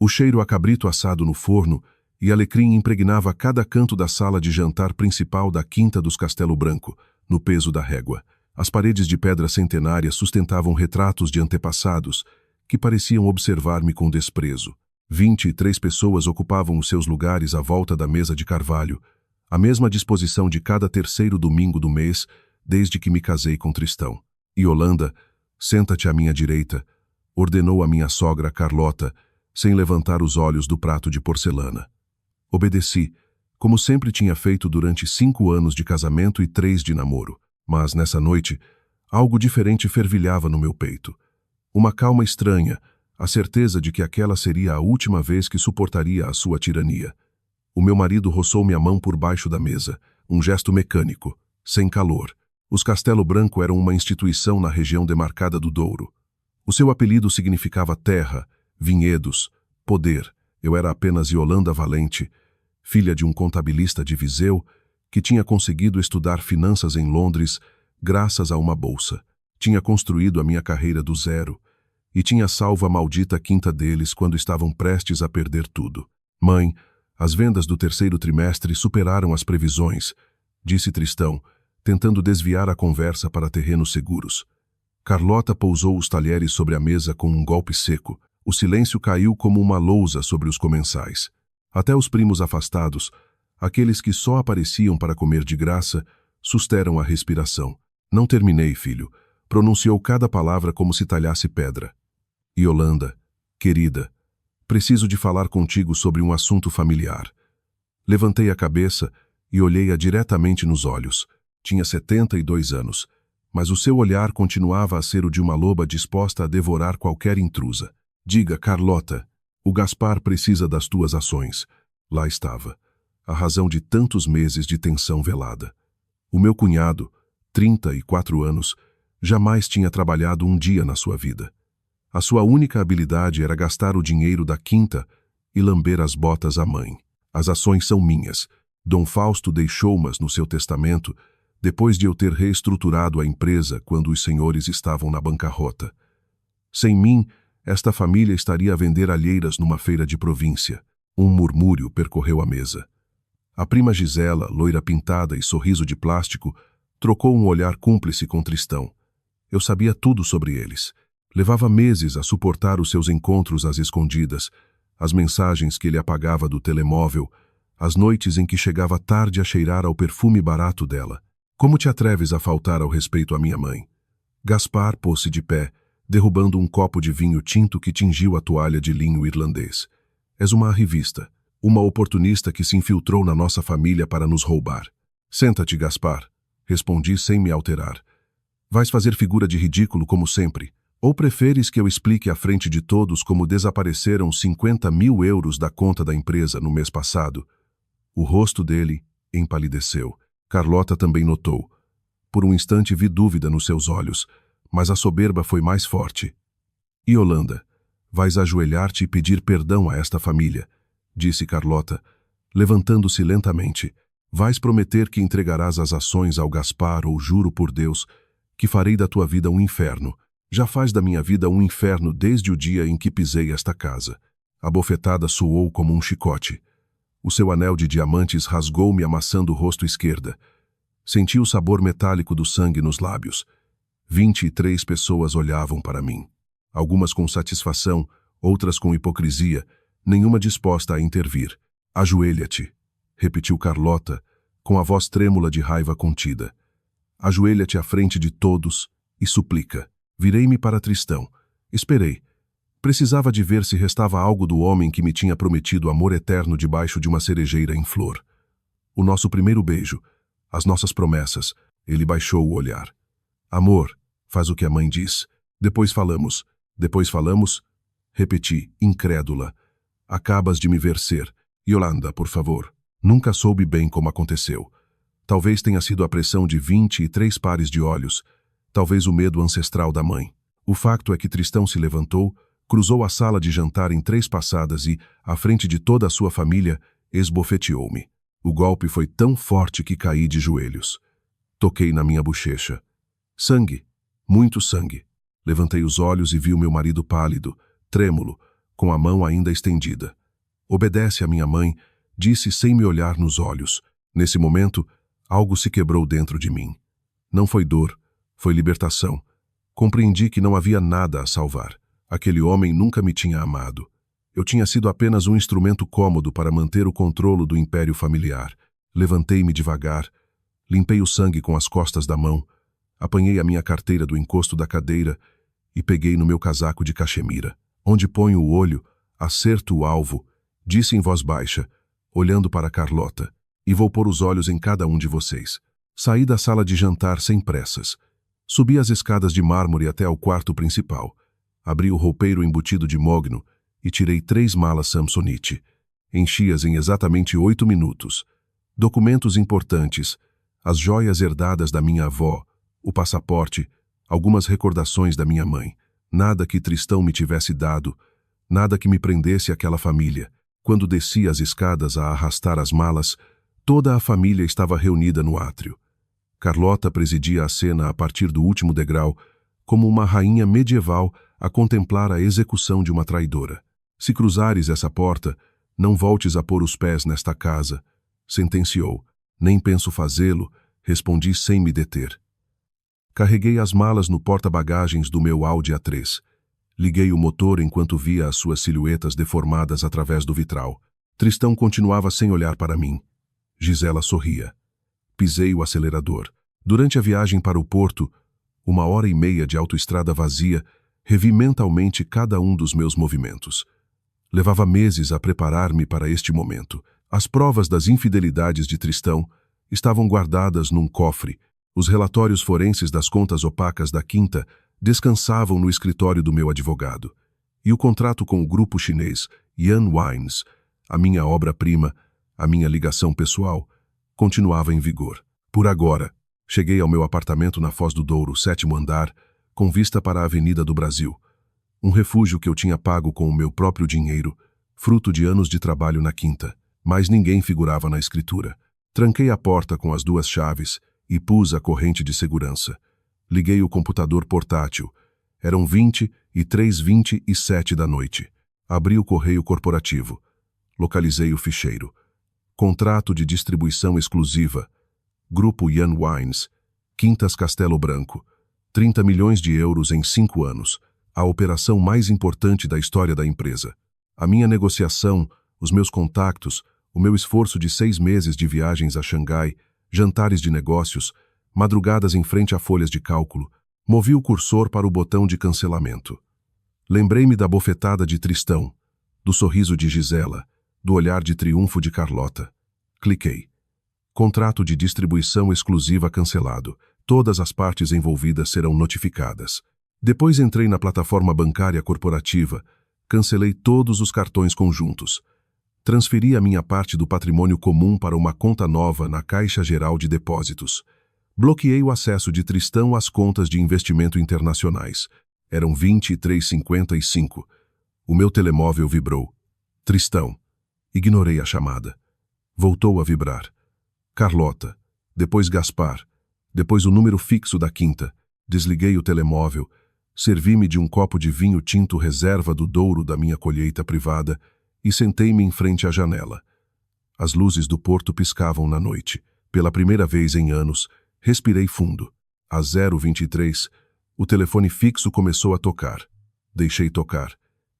O cheiro a cabrito assado no forno e alecrim impregnava cada canto da sala de jantar principal da Quinta dos Castelo Branco, no peso da régua. As paredes de pedra centenária sustentavam retratos de antepassados que pareciam observar-me com desprezo. 23 pessoas ocupavam os seus lugares à volta da mesa de carvalho, a mesma disposição de cada terceiro domingo do mês, desde que me casei com Tristão. Yolanda, senta-te à minha direita, ordenou a minha sogra Carlota, sem levantar os olhos do prato de porcelana. Obedeci, como sempre tinha feito durante 5 anos de casamento e 3 de namoro. Mas, nessa noite, algo diferente fervilhava no meu peito. Uma calma estranha, a certeza de que aquela seria a última vez que suportaria a sua tirania. O meu marido roçou-me a mão por baixo da mesa, um gesto mecânico, sem calor. Os Castelo Branco eram uma instituição na região demarcada do Douro. O seu apelido significava terra, vinhedos, poder. Eu era apenas Yolanda Valente, filha de um contabilista de Viseu, que tinha conseguido estudar finanças em Londres graças a uma bolsa. Tinha construído a minha carreira do zero e tinha salvo a maldita quinta deles quando estavam prestes a perder tudo. Mãe, as vendas do terceiro trimestre superaram as previsões, disse Tristão, tentando desviar a conversa para terrenos seguros. Carlota pousou os talheres sobre a mesa com um golpe seco. O silêncio caiu como uma lousa sobre os comensais. Até os primos afastados, aqueles que só apareciam para comer de graça, susteram a respiração. Não terminei, filho. Pronunciou cada palavra como se talhasse pedra. Yolanda, querida, preciso de falar contigo sobre um assunto familiar. Levantei a cabeça e olhei-a diretamente nos olhos. Tinha 72 anos, mas o seu olhar continuava a ser o de uma loba disposta a devorar qualquer intrusa. Diga, Carlota, o Gaspar precisa das tuas ações. Lá estava, a razão de tantos meses de tensão velada. O meu cunhado, 34 anos, jamais tinha trabalhado um dia na sua vida. A sua única habilidade era gastar o dinheiro da quinta e lamber as botas à mãe. As ações são minhas. Dom Fausto deixou-mas no seu testamento, depois de eu ter reestruturado a empresa quando os senhores estavam na bancarrota. Sem mim, esta família estaria a vender alheiras numa feira de província. Um murmúrio percorreu a mesa. A prima Gisela, loira pintada e sorriso de plástico, trocou um olhar cúmplice com Tristão. Eu sabia tudo sobre eles. Levava meses a suportar os seus encontros às escondidas, as mensagens que ele apagava do telemóvel, as noites em que chegava tarde a cheirar ao perfume barato dela. Como te atreves a faltar ao respeito à minha mãe? Gaspar pôs-se de pé, derrubando um copo de vinho tinto que tingiu a toalha de linho irlandês. És uma arrivista, uma oportunista que se infiltrou na nossa família para nos roubar. Senta-te, Gaspar, respondi sem me alterar. Vais fazer figura de ridículo como sempre, ou preferes que eu explique à frente de todos como desapareceram 50.000 euros da conta da empresa no mês passado? O rosto dele empalideceu. Carlota também notou. Por um instante vi dúvida nos seus olhos, mas a soberba foi mais forte. Yolanda, vais ajoelhar-te e pedir perdão a esta família, disse Carlota, levantando-se lentamente. Vais prometer que entregarás as ações ao Gaspar ou juro por Deus que farei da tua vida um inferno. Já faz da minha vida um inferno desde o dia em que pisei esta casa. A bofetada soou como um chicote. O seu anel de diamantes rasgou-me amassando o rosto esquerda. Senti o sabor metálico do sangue nos lábios. 23 pessoas olhavam para mim. Algumas com satisfação, outras com hipocrisia, nenhuma disposta a intervir. Ajoelha-te, repetiu Carlota, com a voz trêmula de raiva contida. Ajoelha-te à frente de todos e suplica. Virei-me para Tristão. Esperei. Precisava de ver se restava algo do homem que me tinha prometido amor eterno debaixo de uma cerejeira em flor. O nosso primeiro beijo, as nossas promessas. Ele baixou o olhar. Amor, faz o que a mãe diz. Depois falamos. Depois falamos? Repeti, incrédula. Acabas de me ver ser. Yolanda, por favor. Nunca soube bem como aconteceu. Talvez tenha sido a pressão de 23 pares de olhos. Talvez o medo ancestral da mãe. O facto é que Tristão se levantou, cruzou a sala de jantar em 3 passadas e, à frente de toda a sua família, esbofeteou-me. O golpe foi tão forte que caí de joelhos. Toquei na minha bochecha. Sangue. Muito sangue. Levantei os olhos e vi o meu marido pálido, trêmulo, com a mão ainda estendida. Obedece a minha mãe, disse sem me olhar nos olhos. Nesse momento, algo se quebrou dentro de mim. Não foi dor, foi libertação. Compreendi que não havia nada a salvar. Aquele homem nunca me tinha amado. Eu tinha sido apenas um instrumento cômodo para manter o controle do império familiar. Levantei-me devagar, limpei o sangue com as costas da mão, apanhei a minha carteira do encosto da cadeira e peguei no meu casaco de cachemira. Onde ponho o olho, acerto o alvo, disse em voz baixa, olhando para Carlota, e vou pôr os olhos em cada um de vocês. Saí da sala de jantar sem pressas. Subi as escadas de mármore até ao quarto principal. Abri o roupeiro embutido de mogno e tirei 3 malas Samsonite. Enchi-as em exatamente 8 minutos. Documentos importantes, as joias herdadas da minha avó, o passaporte, algumas recordações da minha mãe. Nada que Tristão me tivesse dado, nada que me prendesse àquela família. Quando desci as escadas a arrastar as malas, toda a família estava reunida no átrio. Carlota presidia a cena a partir do último degrau, como uma rainha medieval a contemplar a execução de uma traidora. Se cruzares essa porta, não voltes a pôr os pés nesta casa, sentenciou. Nem penso fazê-lo, respondi sem me deter. Carreguei as malas no porta-bagagens do meu Audi A3. Liguei o motor enquanto via as suas silhuetas deformadas através do vitral. Tristão continuava sem olhar para mim. Gisela sorria. Pisei o acelerador. Durante a viagem para o porto, 1h30 de autoestrada vazia, revi mentalmente cada um dos meus movimentos. Levava meses a preparar-me para este momento. As provas das infidelidades de Tristão estavam guardadas num cofre. Os relatórios forenses das contas opacas da Quinta descansavam no escritório do meu advogado. E o contrato com o grupo chinês Yan Wines, a minha obra-prima, a minha ligação pessoal, continuava em vigor. Por agora, cheguei ao meu apartamento na Foz do Douro, 7º andar, com vista para a Avenida do Brasil. Um refúgio que eu tinha pago com o meu próprio dinheiro, fruto de anos de trabalho na Quinta. Mas ninguém figurava na escritura. Tranquei a porta com as 2 chaves e pus a corrente de segurança. Liguei o computador portátil. Eram 23h27 da noite. Abri o correio corporativo. Localizei o ficheiro. Contrato de distribuição exclusiva. Grupo Yan Wines. Quintas Castelo Branco. 30 milhões de euros em 5 anos. A operação mais importante da história da empresa. A minha negociação, os meus contatos, o meu esforço de 6 meses de viagens a Xangai, jantares de negócios, madrugadas em frente a folhas de cálculo, movi o cursor para o botão de cancelamento. Lembrei-me da bofetada de Tristão, do sorriso de Gisela, do olhar de triunfo de Carlota. Cliquei. Contrato de distribuição exclusiva cancelado. Todas as partes envolvidas serão notificadas. Depois entrei na plataforma bancária corporativa, cancelei todos os cartões conjuntos. Transferi a minha parte do patrimônio comum para uma conta nova na Caixa Geral de Depósitos. Bloqueei o acesso de Tristão às contas de investimento internacionais. Eram 23h55. O meu telemóvel vibrou. Tristão. Ignorei a chamada. Voltou a vibrar. Carlota. Depois Gaspar. Depois o número fixo da Quinta. Desliguei o telemóvel. Servi-me de um copo de vinho tinto reserva do Douro da minha colheita privada e sentei-me em frente à janela. As luzes do porto piscavam na noite. Pela primeira vez em anos, respirei fundo. Às 0h23, o telefone fixo começou a tocar. Deixei tocar.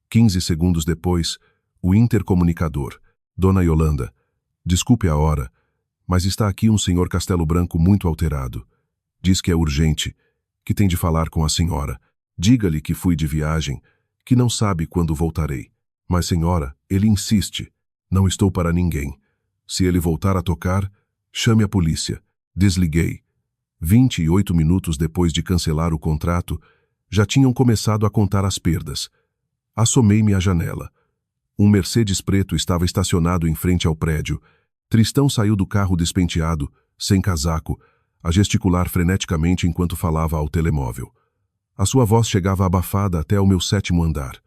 15 segundos depois, o intercomunicador. Dona Yolanda, desculpe a hora, mas está aqui um senhor Castelo Branco muito alterado. Diz que é urgente, que tem de falar com a senhora. Diga-lhe que fui de viagem, que não sabe quando voltarei. Mas, senhora, ele insiste. Não estou para ninguém. Se ele voltar a tocar, chame a polícia. Desliguei. 28 minutos depois de cancelar o contrato, já tinham começado a contar as perdas. Assomei-me à janela. Um Mercedes preto estava estacionado em frente ao prédio. Tristão saiu do carro despenteado, sem casaco, a gesticular freneticamente enquanto falava ao telemóvel. A sua voz chegava abafada até o meu 7º andar.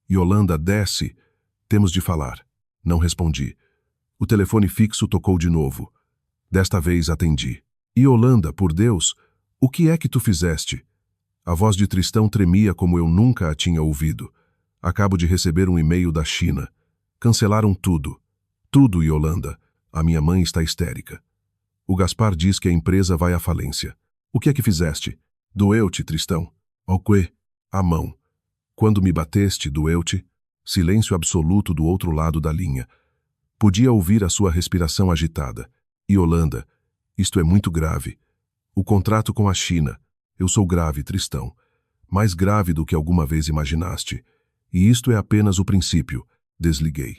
Yolanda, desce. Temos de falar. Não respondi. O telefone fixo tocou de novo. Desta vez atendi. Yolanda, por Deus, o que é que tu fizeste? A voz de Tristão tremia como eu nunca a tinha ouvido. Acabo de receber um e-mail da China. Cancelaram tudo. Tudo, Yolanda. A minha mãe está histérica. O Gaspar diz que a empresa vai à falência. O que é que fizeste? Doeu-te, Tristão? Ao quê? A mão. Quando me bateste, doeu-te? Silêncio absoluto do outro lado da linha. Podia ouvir a sua respiração agitada. Yolanda, isto é muito grave. O contrato com a China. Eu sou grave, Tristão. Mais grave do que alguma vez imaginaste. E isto é apenas o princípio. Desliguei.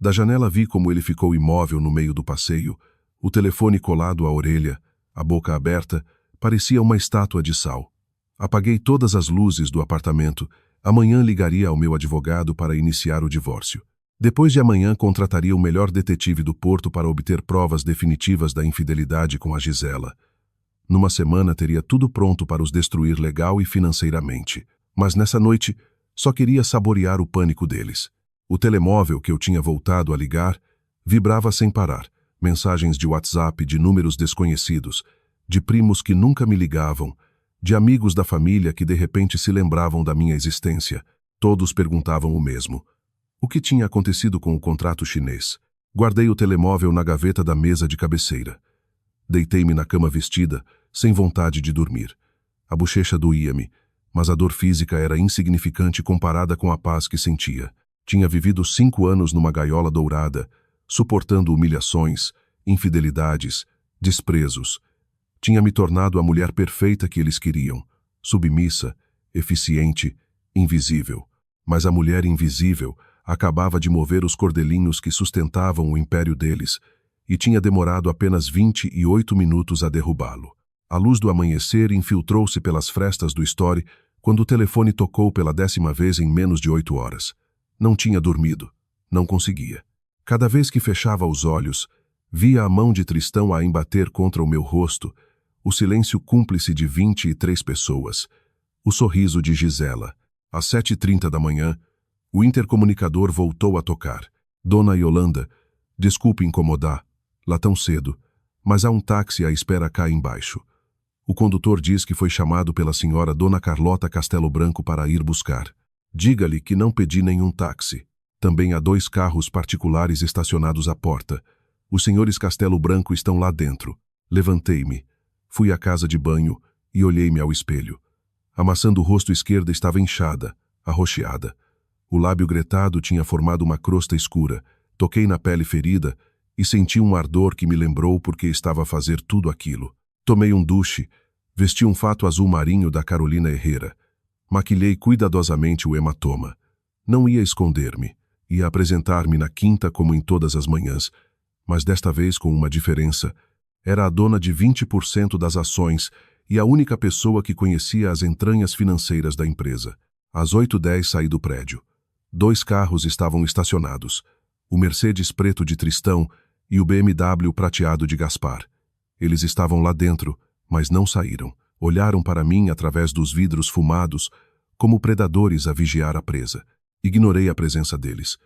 Da janela vi como ele ficou imóvel no meio do passeio, o telefone colado à orelha, a boca aberta, parecia uma estátua de sal. Apaguei todas as luzes do apartamento. Amanhã ligaria ao meu advogado para iniciar o divórcio. Depois de amanhã contrataria o melhor detetive do Porto para obter provas definitivas da infidelidade com a Gisela. Numa semana teria tudo pronto para os destruir legal e financeiramente. Mas nessa noite, só queria saborear o pânico deles. O telemóvel que eu tinha voltado a ligar vibrava sem parar. Mensagens de WhatsApp de números desconhecidos, de primos que nunca me ligavam, de amigos da família que de repente se lembravam da minha existência. Todos perguntavam o mesmo. O que tinha acontecido com o contrato chinês? Guardei o telemóvel na gaveta da mesa de cabeceira. Deitei-me na cama vestida, sem vontade de dormir. A bochecha doía-me, mas a dor física era insignificante comparada com a paz que sentia. Tinha vivido 5 anos numa gaiola dourada, suportando humilhações, infidelidades, desprezos. Tinha me tornado a mulher perfeita que eles queriam, submissa, eficiente, invisível. Mas a mulher invisível acabava de mover os cordelinhos que sustentavam o império deles, e tinha demorado apenas 28 minutos a derrubá-lo. A luz do amanhecer infiltrou-se pelas frestas do Story quando o telefone tocou pela 10ª vez em menos de 8 horas. Não tinha dormido. Não conseguia. Cada vez que fechava os olhos, via a mão de Tristão a embater contra o meu rosto, o silêncio cúmplice de 23 pessoas, o sorriso de Gisela. Às 7h30 da manhã, o intercomunicador voltou a tocar. Dona Yolanda, desculpe incomodar, lá tão cedo, mas há um táxi à espera cá embaixo. O condutor diz que foi chamado pela senhora Dona Carlota Castelo Branco para ir buscar. Diga-lhe que não pedi nenhum táxi. Também há 2 carros particulares estacionados à porta. Os senhores Castelo Branco estão lá dentro. Levantei-me, fui à casa de banho e olhei-me ao espelho. A maçã do rosto esquerda estava inchada, arroxeada. O lábio gretado tinha formado uma crosta escura. Toquei na pele ferida e senti um ardor que me lembrou porque estava a fazer tudo aquilo. Tomei um duche, vesti um fato azul marinho da Carolina Herrera. Maquilhei cuidadosamente o hematoma. Não ia esconder-me. Ia apresentar-me na quinta como em todas as manhãs, mas desta vez com uma diferença. Era a dona de 20% das ações e a única pessoa que conhecia as entranhas financeiras da empresa. Às 8h10 saí do prédio. 2 carros estavam estacionados. O Mercedes preto de Tristão e o BMW prateado de Gaspar. Eles estavam lá dentro, mas não saíram. Olharam para mim através dos vidros fumados, como predadores a vigiar a presa. Ignorei a presença deles.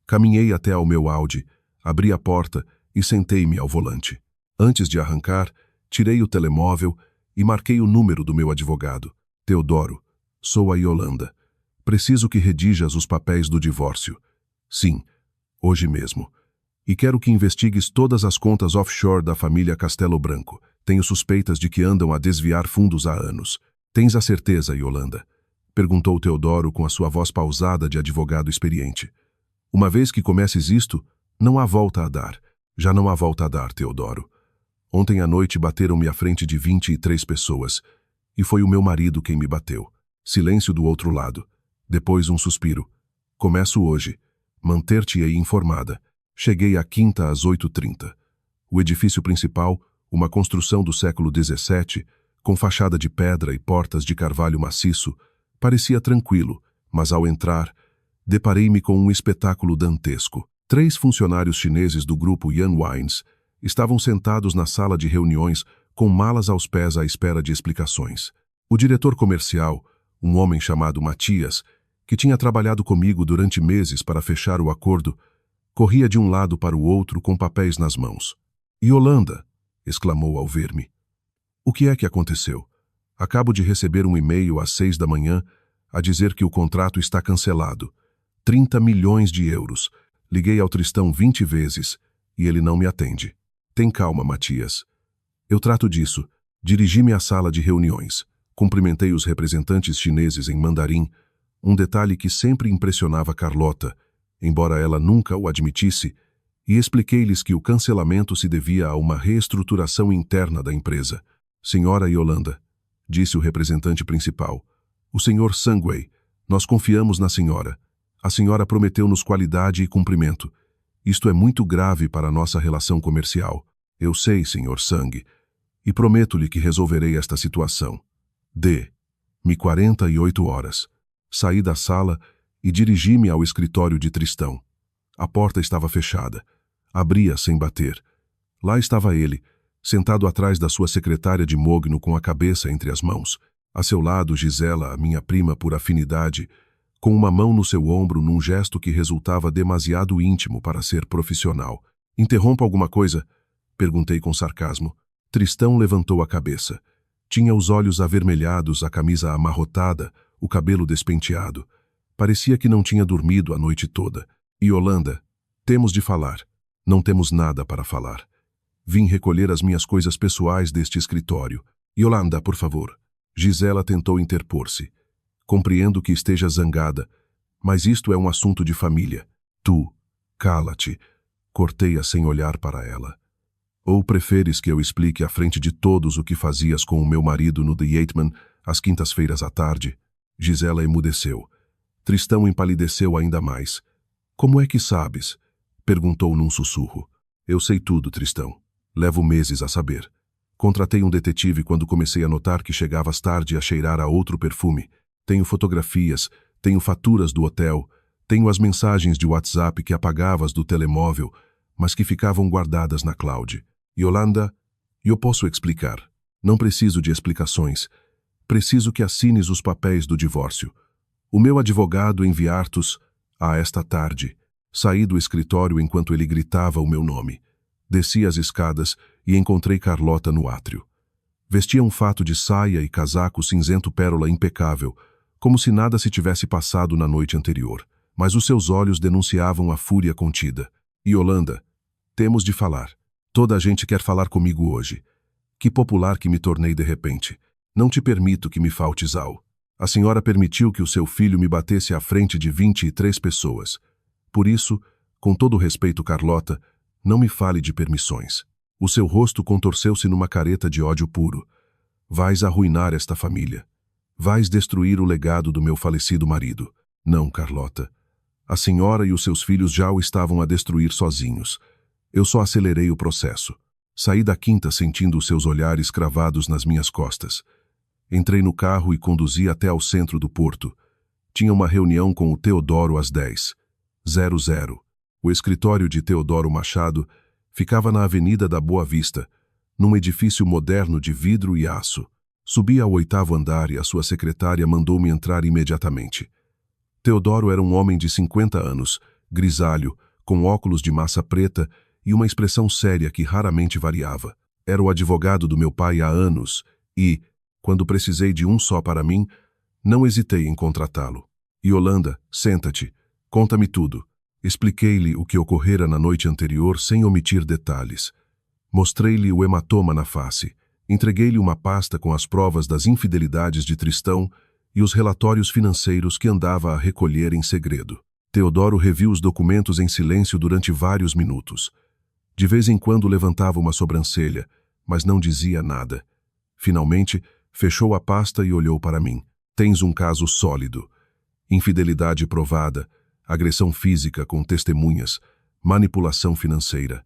Caminhei até ao meu Audi, abri a porta e sentei-me ao volante. Antes de arrancar, tirei o telemóvel e marquei o número do meu advogado. Teodoro, sou a Yolanda. Preciso que redijas os papéis do divórcio. Sim, hoje mesmo. E quero que investigues todas as contas offshore da família Castelo Branco. Tenho suspeitas de que andam a desviar fundos há anos. Tens a certeza, Yolanda? Perguntou Teodoro com a sua voz pausada de advogado experiente. Uma vez que comeces isto, não há volta a dar. Já não há volta a dar, Teodoro. Ontem à noite bateram-me à frente de 23 pessoas. E foi o meu marido quem me bateu. Silêncio do outro lado. Depois um suspiro. Começo hoje. Manter-te-ei informada. Cheguei à quinta às 8h30. O edifício principal, uma construção do século XVII, com fachada de pedra e portas de carvalho maciço, parecia tranquilo, mas ao entrar, deparei-me com um espetáculo dantesco. 3 funcionários chineses do grupo Yan Wines estavam sentados na sala de reuniões com malas aos pés à espera de explicações. O diretor comercial, um homem chamado Matias, que tinha trabalhado comigo durante meses para fechar o acordo, corria de um lado para o outro com papéis nas mãos. "Yolanda!" exclamou ao ver-me. "O que é que aconteceu? Acabo de receber um e-mail às 6 da manhã a dizer que o contrato está cancelado. 30 milhões de euros. Liguei ao Tristão 20 vezes e ele não me atende. Tem calma, Matias. Eu trato disso. Dirigi-me à sala de reuniões. Cumprimentei os representantes chineses em mandarim, um detalhe que sempre impressionava Carlota, embora ela nunca o admitisse, e expliquei-lhes que o cancelamento se devia a uma reestruturação interna da empresa. Senhora Yolanda, disse o representante principal, o senhor Sangwei, nós confiamos na senhora. A senhora prometeu-nos qualidade e cumprimento. Isto é muito grave para a nossa relação comercial. Eu sei, senhor Sang, e prometo-lhe que resolverei esta situação. Dê-me 48 horas. Saí da sala e dirigi-me ao escritório de Tristão. A porta estava fechada. Abria sem bater. Lá estava ele, sentado atrás da sua secretária de mogno com a cabeça entre as mãos. A seu lado, Gisela, a minha prima por afinidade, com uma mão no seu ombro num gesto que resultava demasiado íntimo para ser profissional. Interrompo alguma coisa? Perguntei com sarcasmo. Tristão levantou a cabeça. Tinha os olhos avermelhados, a camisa amarrotada, o cabelo despenteado. Parecia que não tinha dormido a noite toda. Yolanda, temos de falar. Não temos nada para falar. Vim recolher as minhas coisas pessoais deste escritório. Yolanda, por favor. Gisela tentou interpor-se. Compreendo que esteja zangada, mas isto é um assunto de família. Tu, cala-te. Cortei-a sem olhar para ela. Ou preferes que eu explique à frente de todos o que fazias com o meu marido no The Yateman às quintas-feiras à tarde? Gisela emudeceu. Tristão empalideceu ainda mais. Como é que sabes? Perguntou num sussurro. Eu sei tudo, Tristão. Levo meses a saber. Contratei um detetive quando comecei a notar que chegavas tarde a cheirar a outro perfume. Tenho fotografias, tenho faturas do hotel, tenho as mensagens de WhatsApp que apagavas do telemóvel, mas que ficavam guardadas na cloud. Yolanda, eu posso explicar. Não preciso de explicações. Preciso que assines os papéis do divórcio. O meu advogado enviar-te-os a esta tarde. Saí do escritório enquanto ele gritava o meu nome. Desci as escadas e encontrei Carlota no átrio. Vestia um fato de saia e casaco cinzento pérola impecável, como se nada se tivesse passado na noite anterior, mas os seus olhos denunciavam a fúria contida. Yolanda, temos de falar. Toda a gente quer falar comigo hoje. Que popular que me tornei de repente. Não te permito que me faltes ao. A senhora permitiu que o seu filho me batesse à frente de 23 pessoas. Por isso, com todo o respeito, Carlota, não me fale de permissões. O seu rosto contorceu-se numa careta de ódio puro. Vais arruinar esta família. Vais destruir o legado do meu falecido marido. Não, Carlota. A senhora e os seus filhos já o estavam a destruir sozinhos. Eu só acelerei o processo. Saí da quinta sentindo os seus olhares cravados nas minhas costas. Entrei no carro e conduzi até ao centro do porto. Tinha uma reunião com o Teodoro às 10:00. O escritório de Teodoro Machado ficava na Avenida da Boa Vista, num edifício moderno de vidro e aço. Subi ao 8º andar e a sua secretária mandou-me entrar imediatamente. Teodoro era um homem de 50 anos, grisalho, com óculos de massa preta e uma expressão séria que raramente variava. Era o advogado do meu pai há anos e, quando precisei de um só para mim, não hesitei em contratá-lo. Yolanda, senta-te, conta-me tudo. Expliquei-lhe o que ocorrera na noite anterior sem omitir detalhes. Mostrei-lhe o hematoma na face. Entreguei-lhe uma pasta com as provas das infidelidades de Tristão e os relatórios financeiros que andava a recolher em segredo. Teodoro reviu os documentos em silêncio durante vários minutos. De vez em quando levantava uma sobrancelha, mas não dizia nada. Finalmente, fechou a pasta e olhou para mim. Tens um caso sólido. Infidelidade provada, agressão física com testemunhas, manipulação financeira.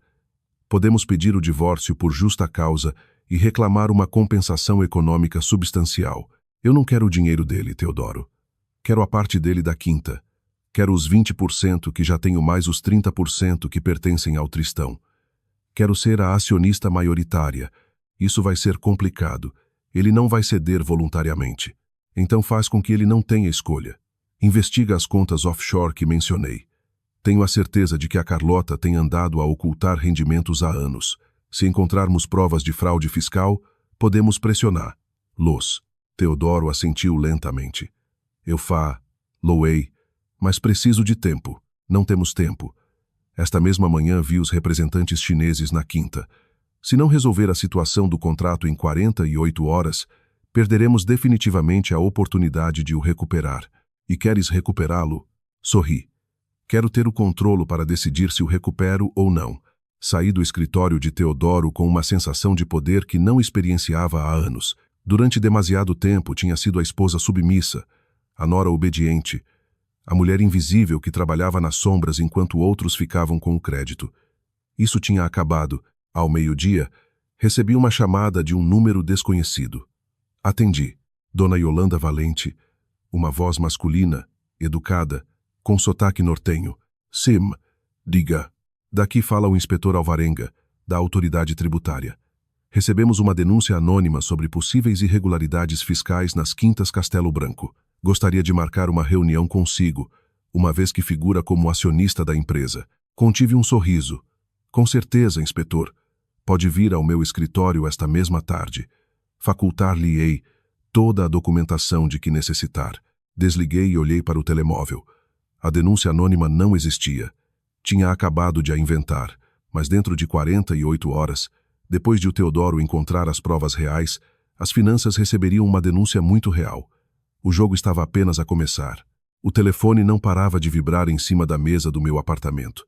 Podemos pedir o divórcio por justa causa e reclamar uma compensação econômica substancial. Eu não quero o dinheiro dele, Teodoro. Quero a parte dele da quinta. Quero os 20% que já tenho mais os 30% que pertencem ao Tristão. Quero ser a acionista maioritária. Isso vai ser complicado. Ele não vai ceder voluntariamente. Então faz com que ele não tenha escolha. Investiga as contas offshore que mencionei. Tenho a certeza de que a Carlota tem andado a ocultar rendimentos há anos. Se encontrarmos provas de fraude fiscal, podemos pressioná-los. Teodoro assentiu lentamente. Eu loei, Mas preciso de tempo. Não temos tempo. Esta mesma manhã vi os representantes chineses na quinta. Se não resolver a situação do contrato em 48 horas, perderemos definitivamente a oportunidade de o recuperar. E queres recuperá-lo? Sorri. Quero ter o controle para decidir se o recupero ou não. Saí do escritório de Teodoro com uma sensação de poder que não experienciava há anos. Durante demasiado tempo tinha sido a esposa submissa, a nora obediente, a mulher invisível que trabalhava nas sombras enquanto outros ficavam com o crédito. Isso tinha acabado. Ao meio-dia, recebi uma chamada de um número desconhecido. Atendi. Dona Yolanda Valente, uma voz masculina, educada, com sotaque nortenho. Sim, diga. Daqui fala o inspetor Alvarenga, da autoridade tributária. Recebemos uma denúncia anônima sobre possíveis irregularidades fiscais nas Quintas Castelo Branco. Gostaria de marcar uma reunião consigo, uma vez que figura como acionista da empresa. Contive um sorriso. Com certeza, inspetor. Pode vir ao meu escritório esta mesma tarde. Facultar-lhe-ei toda a documentação de que necessitar. Desliguei e olhei para o telemóvel. A denúncia anônima não existia. Tinha acabado de a inventar, mas dentro de 48 horas, depois de o Teodoro encontrar as provas reais, as finanças receberiam uma denúncia muito real. O jogo estava apenas a começar. O telefone não parava de vibrar em cima da mesa do meu apartamento.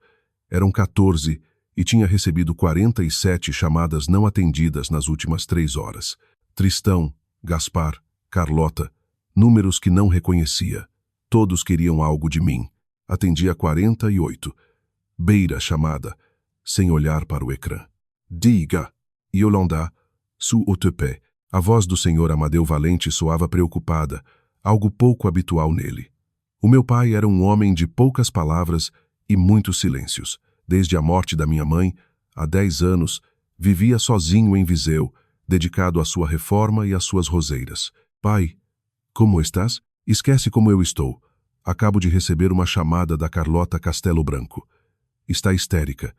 Eram 14 e tinha recebido 47 chamadas não atendidas nas últimas 3 horas. Tristão, Gaspar, Carlota, números que não reconhecia. Todos queriam algo de mim. Atendi a 48. Beira chamada, sem olhar para o ecrã. Diga, Yolanda, su-o-te-pé. A voz do senhor Amadeu Valente soava preocupada, algo pouco habitual nele. O meu pai era um homem de poucas palavras e muitos silêncios. Desde a morte da minha mãe, há 10 anos, vivia sozinho em Viseu, dedicado à sua reforma e às suas roseiras. Pai, como estás? Esquece como eu estou. Acabo de receber uma chamada da Carlota Castelo Branco. Está histérica.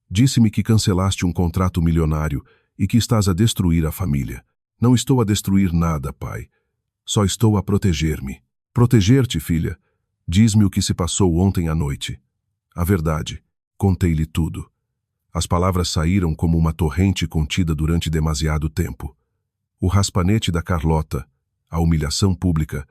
Disse-me que cancelaste um contrato milionário e que estás a destruir a família. Não estou a destruir nada, pai. Só estou a proteger-me. Proteger-te, filha? Diz-me o que se passou ontem à noite. A verdade. Contei-lhe tudo. As palavras saíram como uma torrente contida durante demasiado tempo. O raspanete da Carlota, a humilhação pública,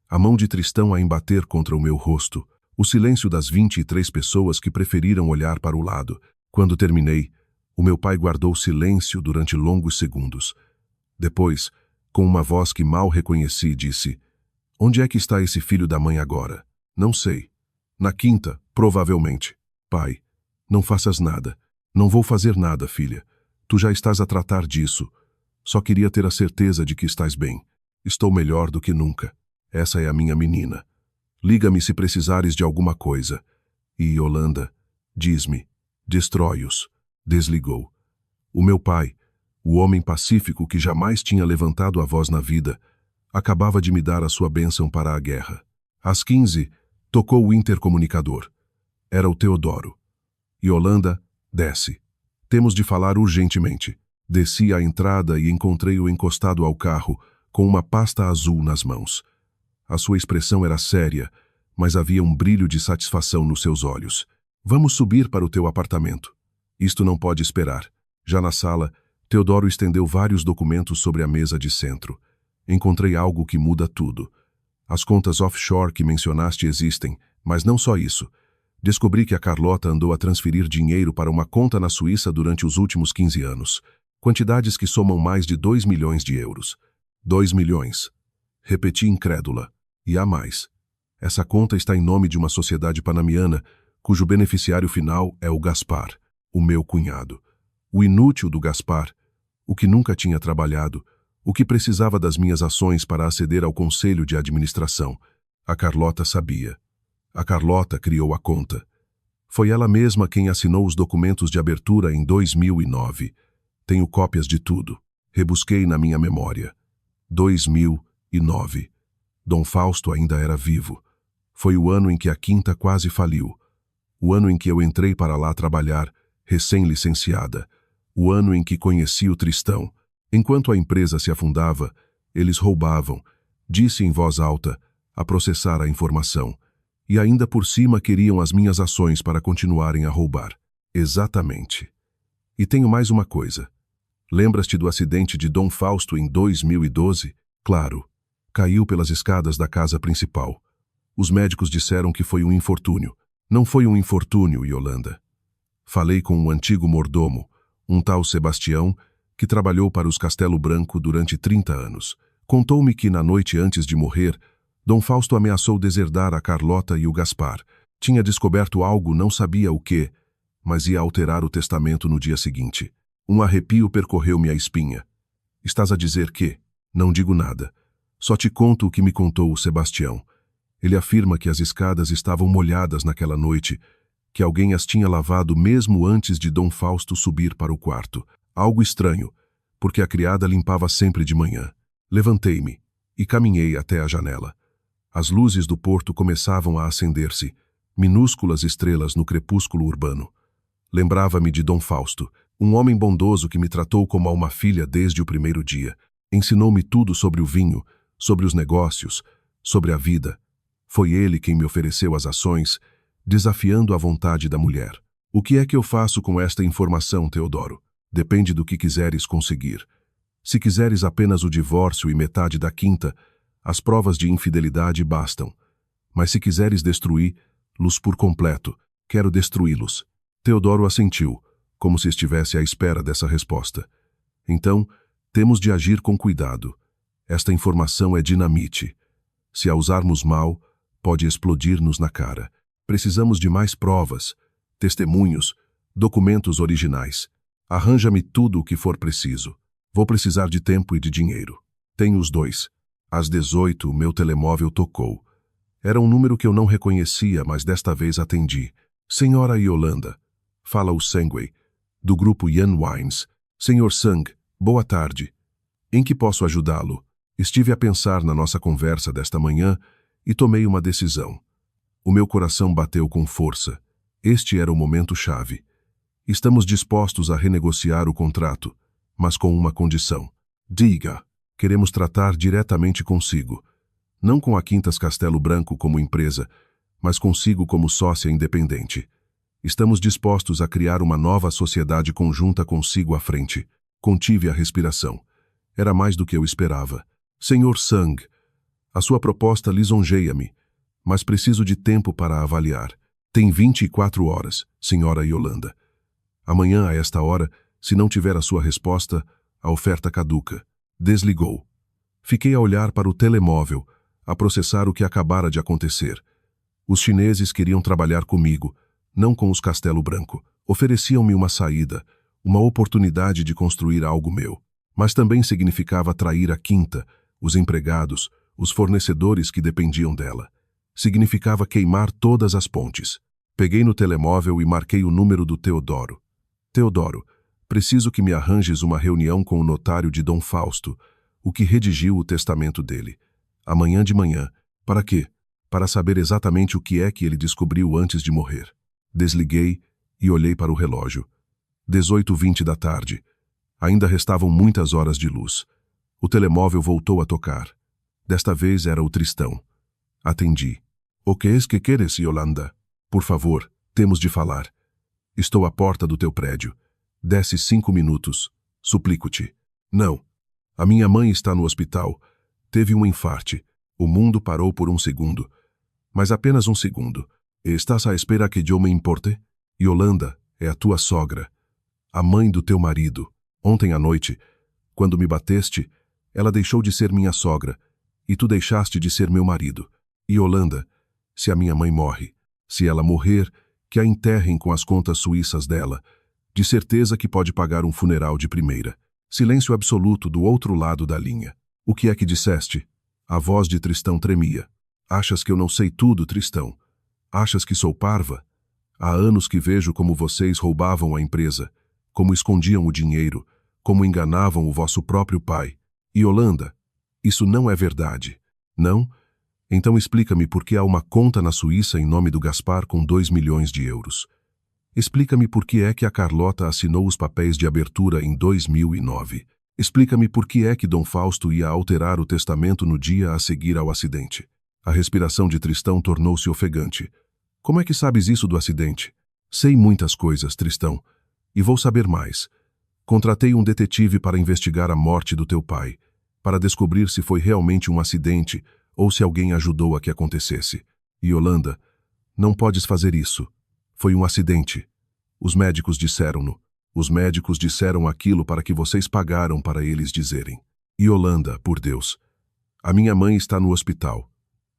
a mão de Tristão a embater contra o meu rosto, o silêncio das 23 pessoas que preferiram olhar para o lado. Quando terminei, o meu pai guardou silêncio durante longos segundos. Depois, com uma voz que mal reconheci, disse: "Onde é que está esse filho da mãe agora?" "Não sei. Na quinta, provavelmente." "Pai, não faças nada. Não vou fazer nada, filha. Tu já estás a tratar disso. Só queria ter a certeza de que estás bem. Estou melhor do que nunca. Essa é a minha menina. Liga-me se precisares de alguma coisa. E Yolanda, diz-me, destrói-os." Desligou. O meu pai, o homem pacífico que jamais tinha levantado a voz na vida, acabava de me dar a sua bênção para a guerra. Às 15, tocou o intercomunicador. Era o Teodoro. "Yolanda, desce. Temos de falar urgentemente." Desci à entrada e encontrei-o encostado ao carro, com uma pasta azul nas mãos. A sua expressão era séria, mas havia um brilho de satisfação nos seus olhos. "Vamos subir para o teu apartamento. Isto não pode esperar." Já na sala, Teodoro estendeu vários documentos sobre a mesa de centro. Encontrei algo que muda tudo. As contas offshore que mencionaste existem, mas não só isso. Descobri que a Carlota andou a transferir dinheiro para uma conta na Suíça durante os últimos 15 anos. Quantidades que somam mais de 2 milhões de euros. 2 milhões. Repeti incrédula. E há mais. Essa conta está em nome de uma sociedade panamiana, cujo beneficiário final é o Gaspar, o meu cunhado. O inútil do Gaspar, o que nunca tinha trabalhado, o que precisava das minhas ações para aceder ao conselho de administração. A Carlota sabia. A Carlota criou a conta. Foi ela mesma quem assinou os documentos de abertura em 2009. Tenho cópias de tudo. Rebusquei na minha memória. 2009. Dom Fausto ainda era vivo. Foi o ano em que a quinta quase faliu. O ano em que eu entrei para lá trabalhar, recém-licenciada. O ano em que conheci o Tristão. Enquanto a empresa se afundava, eles roubavam, disse em voz alta, a processar a informação. E ainda por cima queriam as minhas ações para continuarem a roubar. Exatamente. E tenho mais uma coisa. Lembras-te do acidente de Dom Fausto em 2012? Claro. Caiu pelas escadas da casa principal. Os médicos disseram que foi um infortúnio. Não foi um infortúnio, Yolanda. Falei com um antigo mordomo, um tal Sebastião, que trabalhou para os Castelo Branco durante 30 anos. Contou-me que, na noite antes de morrer, Dom Fausto ameaçou deserdar a Carlota e o Gaspar. Tinha descoberto algo, não sabia o quê, mas ia alterar o testamento no dia seguinte. Um arrepio percorreu-me a espinha. Estás a dizer que? Não digo nada. Só te conto o que me contou o Sebastião. Ele afirma que as escadas estavam molhadas naquela noite, que alguém as tinha lavado mesmo antes de Dom Fausto subir para o quarto. Algo estranho, porque a criada limpava sempre de manhã. Levantei-me e caminhei até a janela. As luzes do porto começavam a acender-se, minúsculas estrelas no crepúsculo urbano. Lembrava-me de Dom Fausto, um homem bondoso que me tratou como a uma filha desde o primeiro dia. Ensinou-me tudo sobre o vinho, sobre os negócios, sobre a vida. Foi ele quem me ofereceu as ações, desafiando a vontade da mulher. O que é que eu faço com esta informação, Teodoro? Depende do que quiseres conseguir. Se quiseres apenas o divórcio e metade da quinta, as provas de infidelidade bastam. Mas se quiseres destruí-los por completo, quero destruí-los. Teodoro assentiu, como se estivesse à espera dessa resposta. Então, temos de agir com cuidado. Esta informação é dinamite. Se a usarmos mal, pode explodir-nos na cara. Precisamos de mais provas, testemunhos, documentos originais. Arranja-me tudo o que for preciso. Vou precisar de tempo e de dinheiro. Tenho os dois. Às 18, meu telemóvel tocou. Era um número que eu não reconhecia, mas desta vez atendi. Senhora Yolanda, fala o Sangway, do grupo Ian Wines. Senhor Sang, boa tarde. Em que posso ajudá-lo? Estive a pensar na nossa conversa desta manhã e tomei uma decisão. O meu coração bateu com força. Este era o momento-chave. Estamos dispostos a renegociar o contrato, mas com uma condição. Diga, queremos tratar diretamente consigo. Não com a Quintas Castelo Branco como empresa, mas consigo como sócia independente. Estamos dispostos a criar uma nova sociedade conjunta consigo à frente. Contive a respiração. Era mais do que eu esperava. Senhor Sang, a sua proposta lisonjeia-me, mas preciso de tempo para avaliar. Tem 24 horas, senhora Yolanda. Amanhã, a esta hora, se não tiver a sua resposta, a oferta caduca. Desligou. Fiquei a olhar para o telemóvel, a processar o que acabara de acontecer. Os chineses queriam trabalhar comigo, não com os Castelo Branco. Ofereciam-me uma saída, uma oportunidade de construir algo meu. Mas também significava trair a quinta, os empregados, os fornecedores que dependiam dela. Significava queimar todas as pontes. Peguei no telemóvel e marquei o número do Teodoro. Teodoro, preciso que me arranjes uma reunião com o notário de Dom Fausto, o que redigiu o testamento dele. Amanhã de manhã. Para quê? Para saber exatamente o que é que ele descobriu antes de morrer. Desliguei e olhei para o relógio. 18h20 da tarde. Ainda restavam muitas horas de luz. O telemóvel voltou a tocar. Desta vez era o Tristão. Atendi. O que é que queres, Yolanda? Por favor, temos de falar. Estou à porta do teu prédio. Desce 5 minutos. Suplico-te. Não. A minha mãe está no hospital. Teve um infarte. O mundo parou por um segundo. Mas apenas um segundo. E estás à espera que eu me importe? Yolanda é a tua sogra. A mãe do teu marido. Ontem à noite, quando me bateste, ela deixou de ser minha sogra, e tu deixaste de ser meu marido. E Yolanda, se a minha mãe morre, se ela morrer, que a enterrem com as contas suíças dela, de certeza que pode pagar um funeral de primeira. Silêncio absoluto do outro lado da linha. O que é que disseste? A voz de Tristão tremia. Achas que eu não sei tudo, Tristão? Achas que sou parva? Há anos que vejo como vocês roubavam a empresa, como escondiam o dinheiro, como enganavam o vosso próprio pai. E Yolanda, isso não é verdade. Não? Então explica-me por que há uma conta na Suíça em nome do Gaspar com 2 milhões de euros. Explica-me por que é que a Carlota assinou os papéis de abertura em 2009. Explica-me por que é que Dom Fausto ia alterar o testamento no dia a seguir ao acidente. A respiração de Tristão tornou-se ofegante. Como é que sabes isso do acidente? Sei muitas coisas, Tristão, e vou saber mais. Contratei um detetive para investigar a morte do teu pai, para descobrir se foi realmente um acidente ou se alguém ajudou a que acontecesse. Yolanda, não podes fazer isso. Foi um acidente. Os médicos disseram-no. Os médicos disseram aquilo para que vocês pagaram para eles dizerem. Yolanda, por Deus. A minha mãe está no hospital.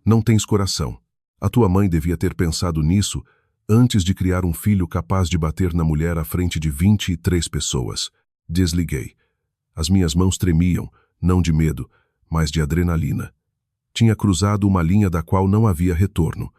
Não tens coração. A tua mãe devia ter pensado nisso antes de criar um filho capaz de bater na mulher à frente de 23 pessoas. Desliguei. As minhas mãos tremiam, não de medo, mas de adrenalina. Tinha cruzado uma linha da qual não havia retorno.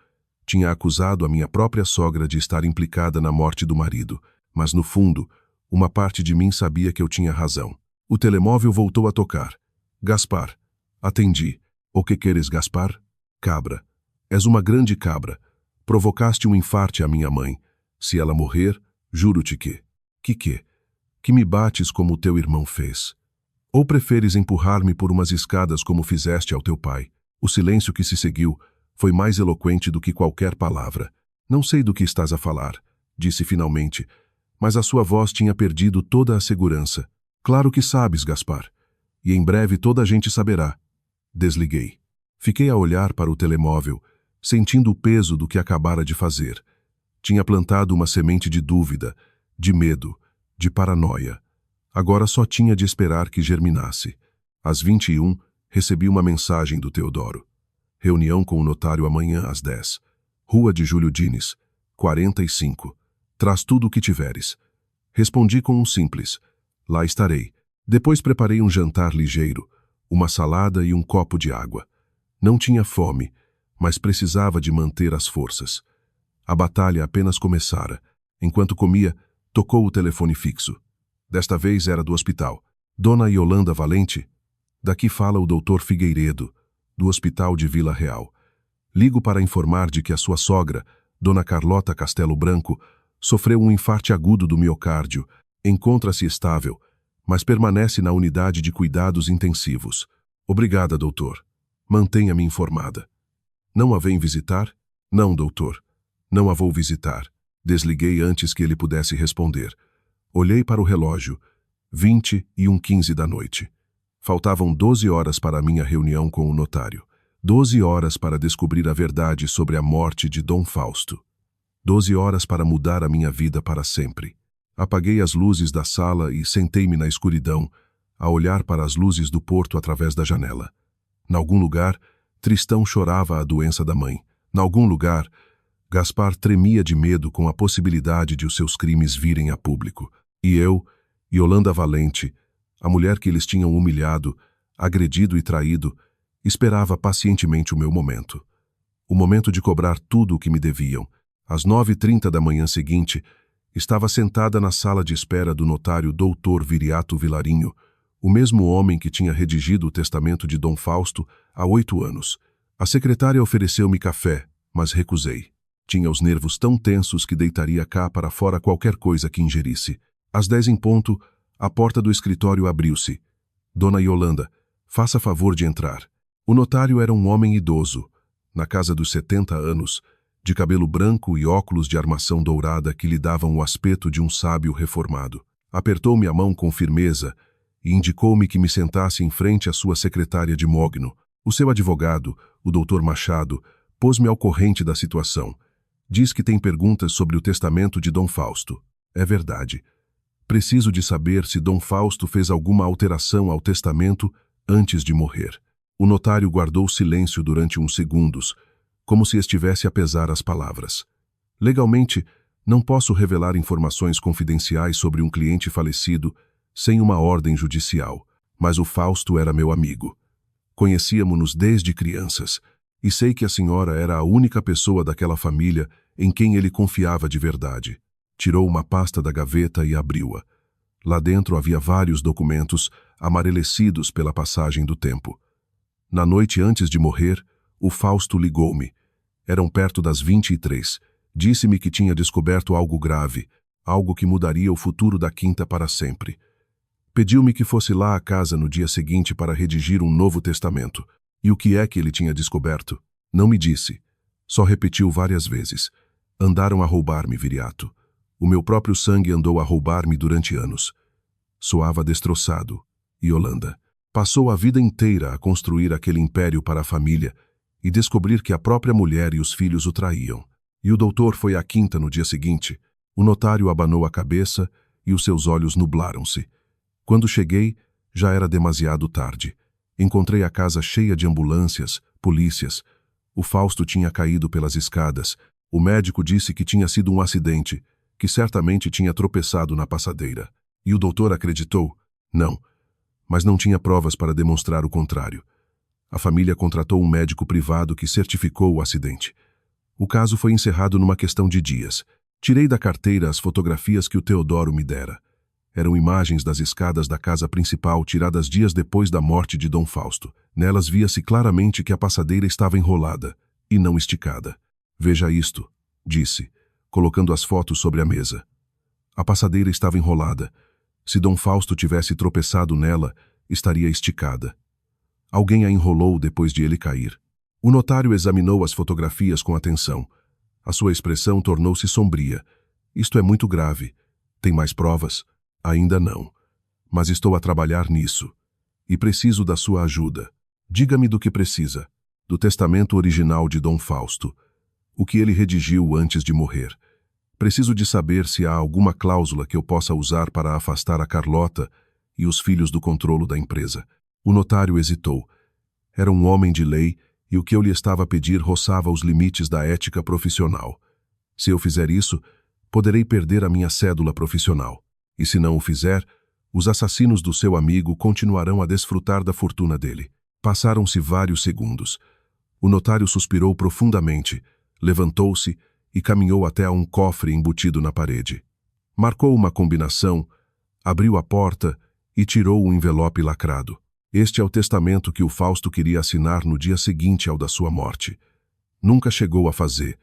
Tinha acusado a minha própria sogra de estar implicada na morte do marido, mas no fundo, uma parte de mim sabia que eu tinha razão. O telemóvel voltou a tocar. Gaspar. Atendi. O que queres, Gaspar? Cabra. És uma grande cabra. Provocaste um infarte à minha mãe. Se ela morrer, juro-te que... Que me bates como o teu irmão fez. Ou preferes empurrar-me por umas escadas como fizeste ao teu pai? O silêncio que se seguiu foi mais eloquente do que qualquer palavra. Não sei do que estás a falar, disse finalmente, mas a sua voz tinha perdido toda a segurança. Claro que sabes, Gaspar. E em breve toda a gente saberá. Desliguei. Fiquei a olhar para o telemóvel, sentindo o peso do que acabara de fazer. Tinha plantado uma semente de dúvida, de medo, de paranoia. Agora só tinha de esperar que germinasse. Às 21, recebi uma mensagem do Teodoro. Reunião com o notário amanhã às 10. Rua de Júlio Dines, 45. Traz tudo o que tiveres. Respondi com um simples. Lá estarei. Depois preparei um jantar ligeiro, uma salada e um copo de água. Não tinha fome, mas precisava de manter as forças. A batalha apenas começara. Enquanto comia, tocou o telefone fixo. Desta vez era do hospital. Dona Yolanda Valente? Daqui fala o doutor Figueiredo, do Hospital de Vila Real. Ligo para informar de que a sua sogra, Dona Carlota Castelo Branco, sofreu um infarte agudo do miocárdio. Encontra-se estável, mas permanece na unidade de cuidados intensivos. Obrigada, doutor. Mantenha-me informada. Não a vem visitar? Não, doutor. Não a vou visitar. Desliguei antes que ele pudesse responder. Olhei para o relógio. 20h15 da noite. Faltavam 12 horas para a minha reunião com o notário. 12 horas para descobrir a verdade sobre a morte de Dom Fausto. 12 horas para mudar a minha vida para sempre. Apaguei as luzes da sala e sentei-me na escuridão, a olhar para as luzes do porto através da janela. Em algum lugar, Tristão chorava a doença da mãe. Em algum lugar, Gaspar tremia de medo com a possibilidade de os seus crimes virem a público. E eu, Yolanda Valente, a mulher que eles tinham humilhado, agredido e traído, esperava pacientemente o meu momento. O momento de cobrar tudo o que me deviam. Às 9h30 da manhã seguinte, estava sentada na sala de espera do notário Doutor Viriato Vilarinho, o mesmo homem que tinha redigido o testamento de Dom Fausto há 8 anos. A secretária ofereceu-me café, mas recusei. Tinha os nervos tão tensos que deitaria cá para fora qualquer coisa que ingerisse. Às 10 em ponto, a porta do escritório abriu-se. Dona Yolanda, faça favor de entrar. O notário era um homem idoso, na casa dos 70 anos, de cabelo branco e óculos de armação dourada que lhe davam o aspecto de um sábio reformado. Apertou-me a mão com firmeza e indicou-me que me sentasse em frente à sua secretária de mogno. O seu advogado, o Dr. Machado, pôs-me ao corrente da situação. Diz que tem perguntas sobre o testamento de Dom Fausto. É verdade. Preciso de saber se Dom Fausto fez alguma alteração ao testamento antes de morrer. O notário guardou silêncio durante uns segundos, como se estivesse a pesar as palavras. Legalmente, não posso revelar informações confidenciais sobre um cliente falecido sem uma ordem judicial, mas o Fausto era meu amigo. Conhecíamos-nos desde crianças, e sei que a senhora era a única pessoa daquela família em quem ele confiava de verdade. Tirou uma pasta da gaveta e abriu-a. Lá dentro havia vários documentos amarelecidos pela passagem do tempo. Na noite antes de morrer, o Fausto ligou-me. Eram perto das 23. Disse-me que tinha descoberto algo grave, algo que mudaria o futuro da quinta para sempre. Pediu-me que fosse lá à casa no dia seguinte para redigir um novo testamento. E o que é que ele tinha descoberto? Não me disse. Só repetiu várias vezes. Andaram a roubar-me, Viriato. O meu próprio sangue andou a roubar-me durante anos. Soava destroçado. Yolanda passou a vida inteira a construir aquele império para a família e descobrir que a própria mulher e os filhos o traíam. E o doutor foi à quinta no dia seguinte. O notário abanou a cabeça e os seus olhos nublaram-se. Quando cheguei, já era demasiado tarde. Encontrei a casa cheia de ambulâncias, polícias. O Fausto tinha caído pelas escadas. O médico disse que tinha sido um acidente, que certamente tinha tropeçado na passadeira. E o doutor acreditou? Não. Mas não tinha provas para demonstrar o contrário. A família contratou um médico privado que certificou o acidente. O caso foi encerrado numa questão de dias. Tirei da carteira as fotografias que o Teodoro me dera. Eram imagens das escadas da casa principal tiradas dias depois da morte de Dom Fausto. Nelas via-se claramente que a passadeira estava enrolada e não esticada. Veja isto, disse, colocando as fotos sobre a mesa. A passadeira estava enrolada. Se Dom Fausto tivesse tropeçado nela, estaria esticada. Alguém a enrolou depois de ele cair. O notário examinou as fotografias com atenção. A sua expressão tornou-se sombria. Isto é muito grave. Tem mais provas? Ainda não. Mas estou a trabalhar nisso. E preciso da sua ajuda. Diga-me do que precisa. Do testamento original de Dom Fausto. O que ele redigiu antes de morrer. Preciso de saber se há alguma cláusula que eu possa usar para afastar a Carlota e os filhos do controlo da empresa. O notário hesitou. Era um homem de lei e o que eu lhe estava a pedir roçava os limites da ética profissional. Se eu fizer isso, poderei perder a minha cédula profissional. E se não o fizer, os assassinos do seu amigo continuarão a desfrutar da fortuna dele. Passaram-se vários segundos. O notário suspirou profundamente, levantou-se e caminhou até a um cofre embutido na parede. Marcou uma combinação, abriu a porta e tirou o envelope lacrado. Este é o testamento que o Fausto queria assinar no dia seguinte ao da sua morte. Nunca chegou a fazer,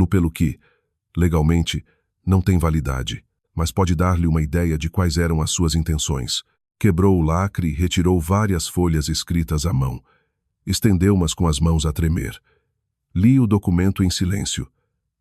pelo que, legalmente, não tem validade, mas pode dar-lhe uma ideia de quais eram as suas intenções. Quebrou o lacre e retirou várias folhas escritas à mão. Estendeu-mas com as mãos a tremer. Li o documento em silêncio.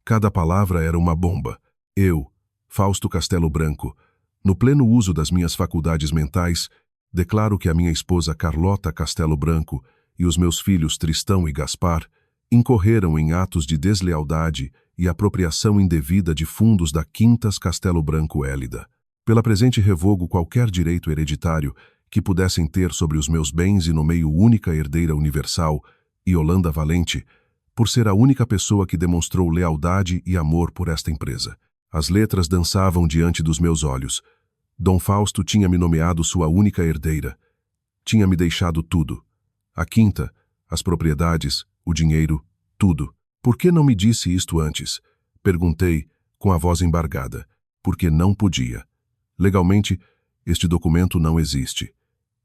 Cada palavra era uma bomba. Eu, Fausto Castelo Branco, no pleno uso das minhas faculdades mentais, declaro que a minha esposa Carlota Castelo Branco e os meus filhos Tristão e Gaspar incorreram em atos de deslealdade e apropriação indevida de fundos da Quintas Castelo Branco Élida. Pela presente revogo qualquer direito hereditário que pudessem ter sobre os meus bens e nomeio única herdeira universal, Yolanda Valente, por ser a única pessoa que demonstrou lealdade e amor por esta empresa. As letras dançavam diante dos meus olhos. Dom Fausto tinha me nomeado sua única herdeira. Tinha me deixado tudo. A quinta, as propriedades, o dinheiro, tudo. Por que não me disse isto antes? Perguntei, com a voz embargada. Porque não podia. Legalmente, este documento não existe.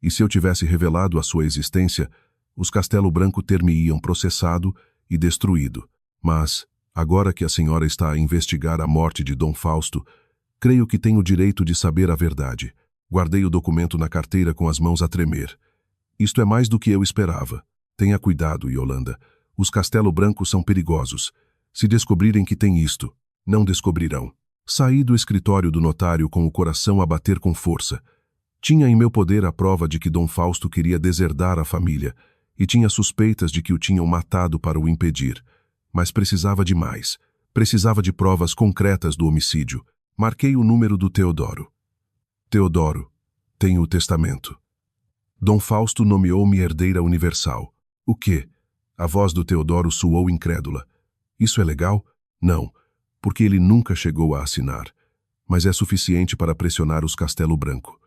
E se eu tivesse revelado a sua existência, os Castelo Branco ter-me-iam processado e destruído. Mas, agora que a senhora está a investigar a morte de Dom Fausto, creio que tenho o direito de saber a verdade. Guardei o documento na carteira com as mãos a tremer. Isto é mais do que eu esperava. Tenha cuidado, Yolanda. Os Castelo Branco são perigosos. Se descobrirem que tem isto, não descobrirão. Saí do escritório do notário com o coração a bater com força. Tinha em meu poder a prova de que Dom Fausto queria deserdar a família e tinha suspeitas de que o tinham matado para o impedir. Mas precisava de mais. Precisava de provas concretas do homicídio. Marquei o número do Teodoro. Teodoro, tenho o testamento. Dom Fausto nomeou-me herdeira universal. O quê? A voz do Teodoro soou incrédula. Isso é legal? Não, porque ele nunca chegou a assinar. Mas é suficiente para pressionar os Castelo Branco.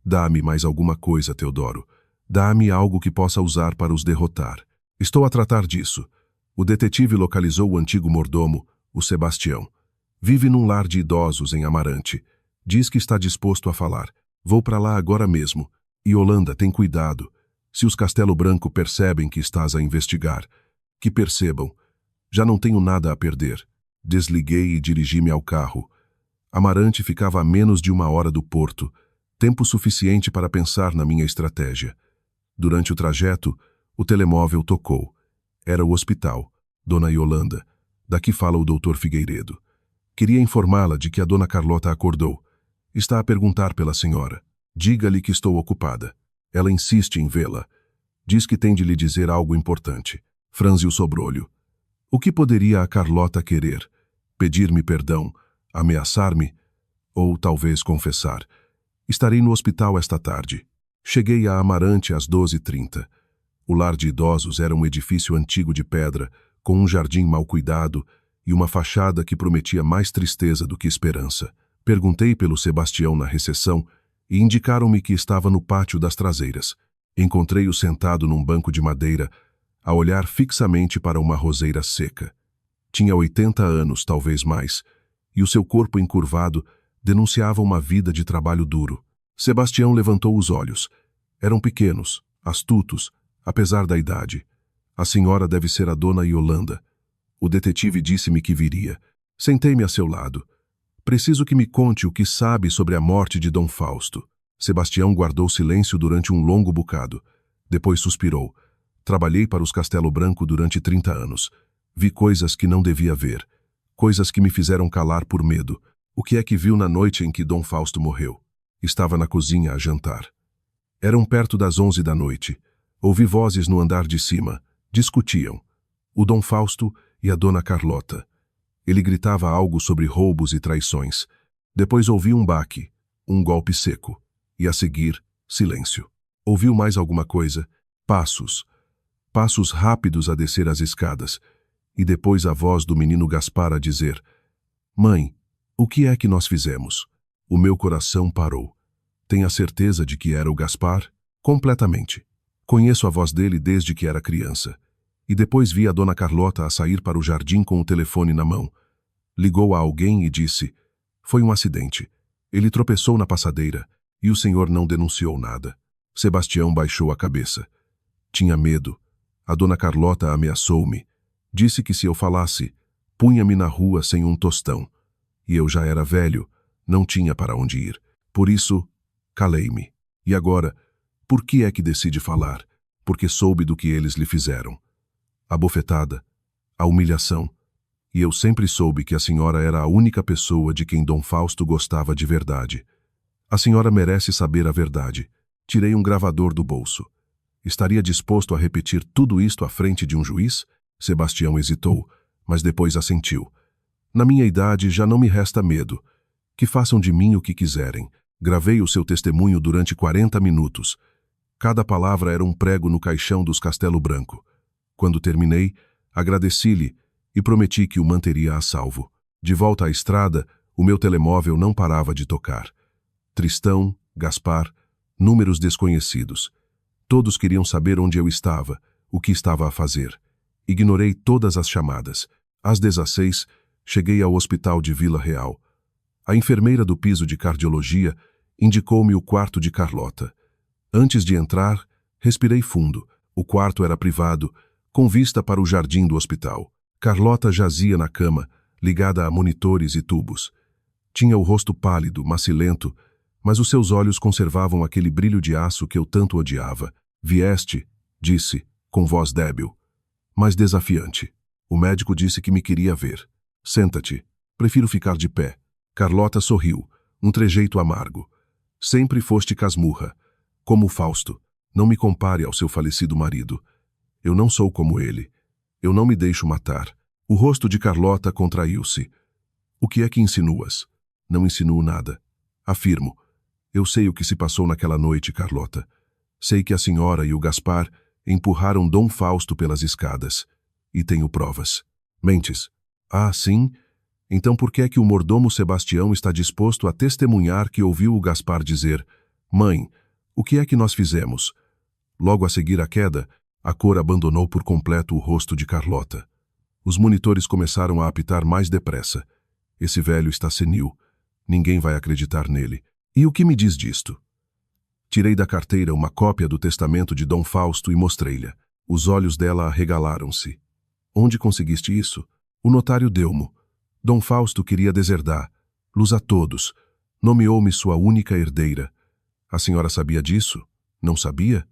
Dá-me mais alguma coisa, Teodoro. Dá-me algo que possa usar para os derrotar. Estou a tratar disso. O detetive localizou o antigo mordomo, o Sebastião. Vive num lar de idosos em Amarante. Diz que está disposto a falar. Vou para lá agora mesmo. E Yolanda, tem cuidado. Se os Castelo Branco percebem que estás a investigar, que percebam. Já não tenho nada a perder. Desliguei e dirigi-me ao carro. Amarante ficava a menos de 1 hora do porto, tempo suficiente para pensar na minha estratégia. Durante o trajeto, o telemóvel tocou. Era o hospital, Dona Yolanda. Daqui fala o doutor Figueiredo. Queria informá-la de que a Dona Carlota acordou. Está a perguntar pela senhora. Diga-lhe que estou ocupada. Ela insiste em vê-la. Diz que tem de lhe dizer algo importante. Franze o sobrolho. O que poderia a Carlota querer? Pedir-me perdão? Ameaçar-me? Ou talvez confessar? Estarei no hospital esta tarde. Cheguei a Amarante às 12h30. O lar de idosos era um edifício antigo de pedra, com um jardim mal cuidado e uma fachada que prometia mais tristeza do que esperança. Perguntei pelo Sebastião na recepção e indicaram-me que estava no pátio das traseiras. Encontrei-o sentado num banco de madeira, a olhar fixamente para uma roseira seca. Tinha 80 anos, talvez mais, e o seu corpo encurvado denunciava uma vida de trabalho duro. Sebastião levantou os olhos. Eram pequenos, astutos, apesar da idade. A senhora deve ser a Dona Yolanda. O detetive disse-me que viria. Sentei-me a seu lado. Preciso que me conte o que sabe sobre a morte de Dom Fausto. Sebastião guardou silêncio durante um longo bocado. Depois suspirou. Trabalhei para os Castelo Branco durante 30 anos. Vi coisas que não devia ver. Coisas que me fizeram calar por medo. O que é que viu na noite em que Dom Fausto morreu? Estava na cozinha a jantar. Eram perto das 11 da noite. Ouvi vozes no andar de cima. Discutiam. O Dom Fausto e a Dona Carlota. Ele gritava algo sobre roubos e traições. Depois ouvi um baque, um golpe seco. E a seguir, silêncio. Ouviu mais alguma coisa? Passos. Passos rápidos a descer as escadas. E depois a voz do menino Gaspar a dizer: Mãe, o que é que nós fizemos? O meu coração parou. Tem a certeza de que era o Gaspar? Completamente. Conheço a voz dele desde que era criança. E depois vi a Dona Carlota a sair para o jardim com o telefone na mão. Ligou a alguém e disse: Foi um acidente. Ele tropeçou na passadeira e o senhor não denunciou nada. Sebastião baixou a cabeça. Tinha medo. A Dona Carlota ameaçou-me. Disse que se eu falasse, punha-me na rua sem um tostão. E eu já era velho, não tinha para onde ir. Por isso, calei-me. E agora, por que é que decide falar? Porque soube do que eles lhe fizeram. A bofetada, a humilhação. E eu sempre soube que a senhora era a única pessoa de quem Dom Fausto gostava de verdade. A senhora merece saber a verdade. Tirei um gravador do bolso. Estaria disposto a repetir tudo isto à frente de um juiz? Sebastião hesitou, mas depois assentiu. Na minha idade já não me resta medo. Que façam de mim o que quiserem. Gravei o seu testemunho durante 40 minutos. Cada palavra era um prego no caixão dos Castelo Branco. Quando terminei, agradeci-lhe e prometi que o manteria a salvo. De volta à estrada, o meu telemóvel não parava de tocar. Tristão, Gaspar, números desconhecidos. Todos queriam saber onde eu estava, o que estava a fazer. Ignorei todas as chamadas. Às 16, cheguei ao hospital de Vila Real. A enfermeira do piso de cardiologia indicou-me o quarto de Carlota. Antes de entrar, respirei fundo. O quarto era privado, com vista para o jardim do hospital. Carlota jazia na cama, ligada a monitores e tubos. Tinha o rosto pálido, macilento, mas os seus olhos conservavam aquele brilho de aço que eu tanto odiava. Vieste, disse, com voz débil, mas desafiante. O médico disse que me queria ver. Senta-te. Prefiro ficar de pé. Carlota sorriu, um trejeito amargo. Sempre foste casmurra. Como Fausto. Não me compare ao seu falecido marido. Eu não sou como ele. Eu não me deixo matar. O rosto de Carlota contraiu-se. O que é que insinuas? Não insinuo nada. Afirmo. Eu sei o que se passou naquela noite, Carlota. Sei que a senhora e o Gaspar empurraram Dom Fausto pelas escadas. E tenho provas. Mentes. Ah, sim? Então por que é que o mordomo Sebastião está disposto a testemunhar que ouviu o Gaspar dizer: Mãe, o que é que nós fizemos? Logo a seguir à queda, a cor abandonou por completo o rosto de Carlota. Os monitores começaram a apitar mais depressa. Esse velho está senil. Ninguém vai acreditar nele. E o que me diz disto? Tirei da carteira uma cópia do testamento de Dom Fausto e mostrei-lhe. Os olhos dela arregalaram-se. Onde conseguiste isso? O notário deu-mo. Dom Fausto queria deserdar. Luz a todos. Nomeou-me sua única herdeira. A senhora sabia disso? Não sabia?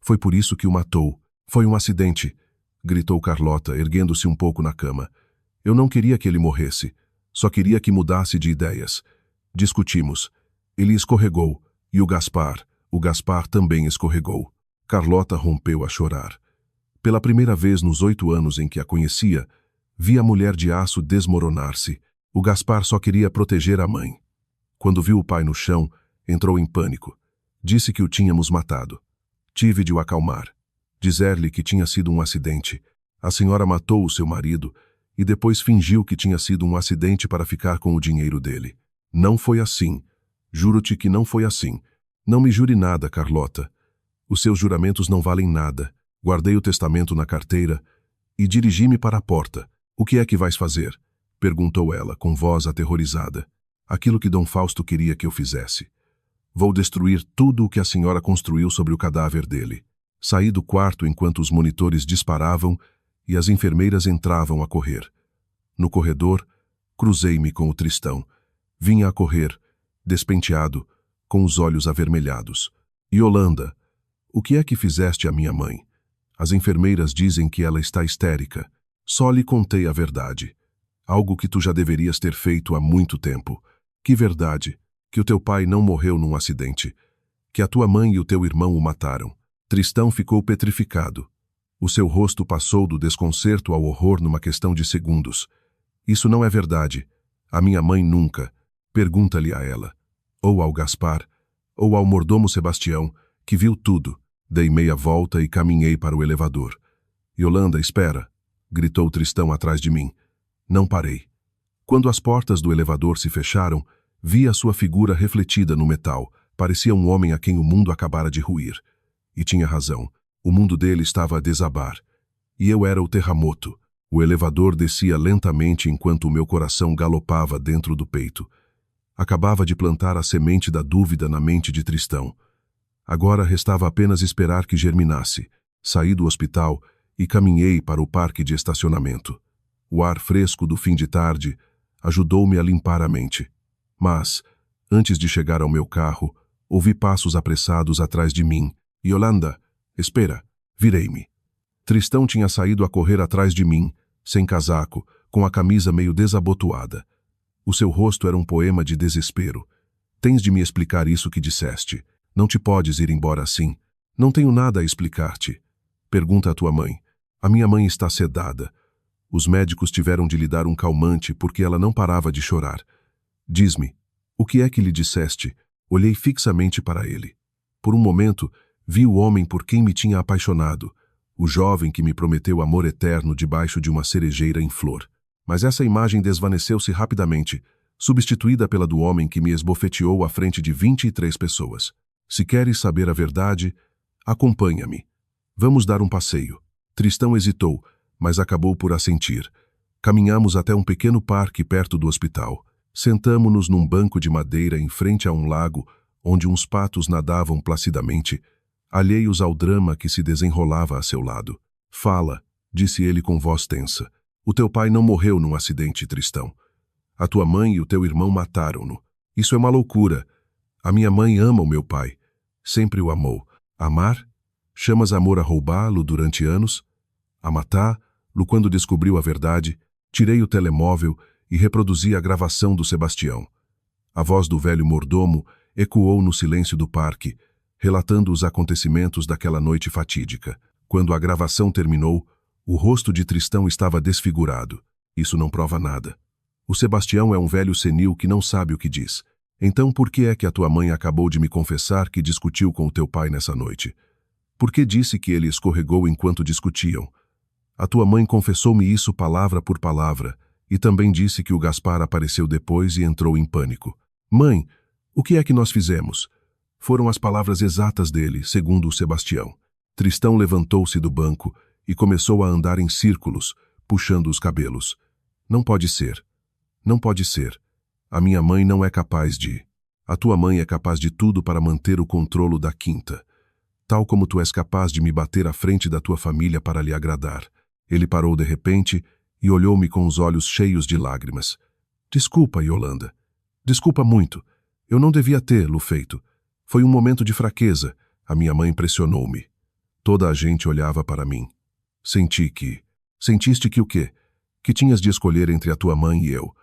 Foi por isso que o matou. Foi um acidente. gritou Carlota, erguendo-se um pouco na cama. Eu não queria que ele morresse. Só queria que mudasse de ideias. Discutimos. Ele escorregou, e o Gaspar também escorregou. Carlota rompeu a chorar. Pela primeira vez nos 8 anos em que a conhecia, vi a mulher de aço desmoronar-se. O Gaspar só queria proteger a mãe. Quando viu o pai no chão, entrou em pânico. Disse que o tínhamos matado. Tive de o acalmar. Dizer-lhe que tinha sido um acidente. A senhora matou o seu marido e depois fingiu que tinha sido um acidente para ficar com o dinheiro dele. Não foi assim. Juro-te que não foi assim. Não me jure nada, Carlota. Os seus juramentos não valem nada. Guardei o testamento na carteira e dirigi-me para a porta. O que é que vais fazer? Perguntou ela, com voz aterrorizada. Aquilo que Dom Fausto queria que eu fizesse. Vou destruir tudo o que a senhora construiu sobre o cadáver dele. Saí do quarto enquanto os monitores disparavam e as enfermeiras entravam a correr. No corredor, cruzei-me com o Tristão. Vinha a correr, despenteado, com os olhos avermelhados. Yolanda, o que é que fizeste à minha mãe? As enfermeiras dizem que ela está histérica. Só lhe contei a verdade. Algo que tu já deverias ter feito há muito tempo. Que verdade? Que o teu pai não morreu num acidente. Que a tua mãe e o teu irmão o mataram. Tristão ficou petrificado. O seu rosto passou do desconcerto ao horror numa questão de segundos. Isso não é verdade. A minha mãe nunca. Pergunta-lhe a ela. Ou ao Gaspar, ou ao mordomo Sebastião, que viu tudo. Dei meia volta e caminhei para o elevador. Yolanda, espera, gritou Tristão atrás de mim. Não parei. Quando as portas do elevador se fecharam, vi a sua figura refletida no metal. Parecia um homem a quem o mundo acabara de ruir. E tinha razão. O mundo dele estava a desabar. E eu era o terremoto. O elevador descia lentamente enquanto o meu coração galopava dentro do peito. Acabava de plantar a semente da dúvida na mente de Tristão. Agora restava apenas esperar que germinasse. Saí do hospital e caminhei para o parque de estacionamento. O ar fresco do fim de tarde ajudou-me a limpar a mente. Mas, antes de chegar ao meu carro, ouvi passos apressados atrás de mim. Yolanda, espera, virei-me. Tristão tinha saído a correr atrás de mim, sem casaco, com a camisa meio desabotoada. O seu rosto era um poema de desespero. Tens de me explicar isso que disseste. Não te podes ir embora assim. Não tenho nada a explicar-te. Pergunta à tua mãe. A minha mãe está sedada. Os médicos tiveram de lhe dar um calmante porque ela não parava de chorar. Diz-me, o que é que lhe disseste? Olhei fixamente para ele. Por um momento, vi o homem por quem me tinha apaixonado, o jovem que me prometeu amor eterno debaixo de uma cerejeira em flor. Mas essa imagem desvaneceu-se rapidamente, substituída pela do homem que me esbofeteou à frente de 23 pessoas. Se queres saber a verdade, acompanha-me. Vamos dar um passeio. Tristão hesitou, mas acabou por assentir. Caminhamos até um pequeno parque perto do hospital. Sentamo-nos num banco de madeira em frente a um lago, onde uns patos nadavam placidamente, alheios ao drama que se desenrolava a seu lado. Fala, disse ele com voz tensa. O teu pai não morreu num acidente, Tristão. A tua mãe e o teu irmão mataram-no. Isso é uma loucura. A minha mãe ama o meu pai. Sempre o amou. Amar? Chamas amor a roubá-lo durante anos? A matá-lo quando descobriu a verdade, tirei o telemóvel e reproduzi a gravação do Sebastião. A voz do velho mordomo ecoou no silêncio do parque, relatando os acontecimentos daquela noite fatídica. Quando a gravação terminou, o rosto de Tristão estava desfigurado. Isso não prova nada. O Sebastião é um velho senil que não sabe o que diz. Então por que é que a tua mãe acabou de me confessar que discutiu com o teu pai nessa noite? Por que disse que ele escorregou enquanto discutiam? A tua mãe confessou-me isso palavra por palavra, e também disse que o Gaspar apareceu depois e entrou em pânico. Mãe, o que é que nós fizemos? Foram as palavras exatas dele, segundo o Sebastião. Tristão levantou-se do banco e começou a andar em círculos, puxando os cabelos. Não pode ser. Não pode ser. A minha mãe não é capaz de... A tua mãe é capaz de tudo para manter o controlo da quinta. Tal como tu és capaz de me bater à frente da tua família para lhe agradar. Ele parou de repente e olhou-me com os olhos cheios de lágrimas. Desculpa, Yolanda. Desculpa muito. Eu não devia tê-lo feito. Foi um momento de fraqueza. A minha mãe pressionou-me. Toda a gente olhava para mim. Sentiste que o quê? Que tinhas de escolher entre a tua mãe e eu.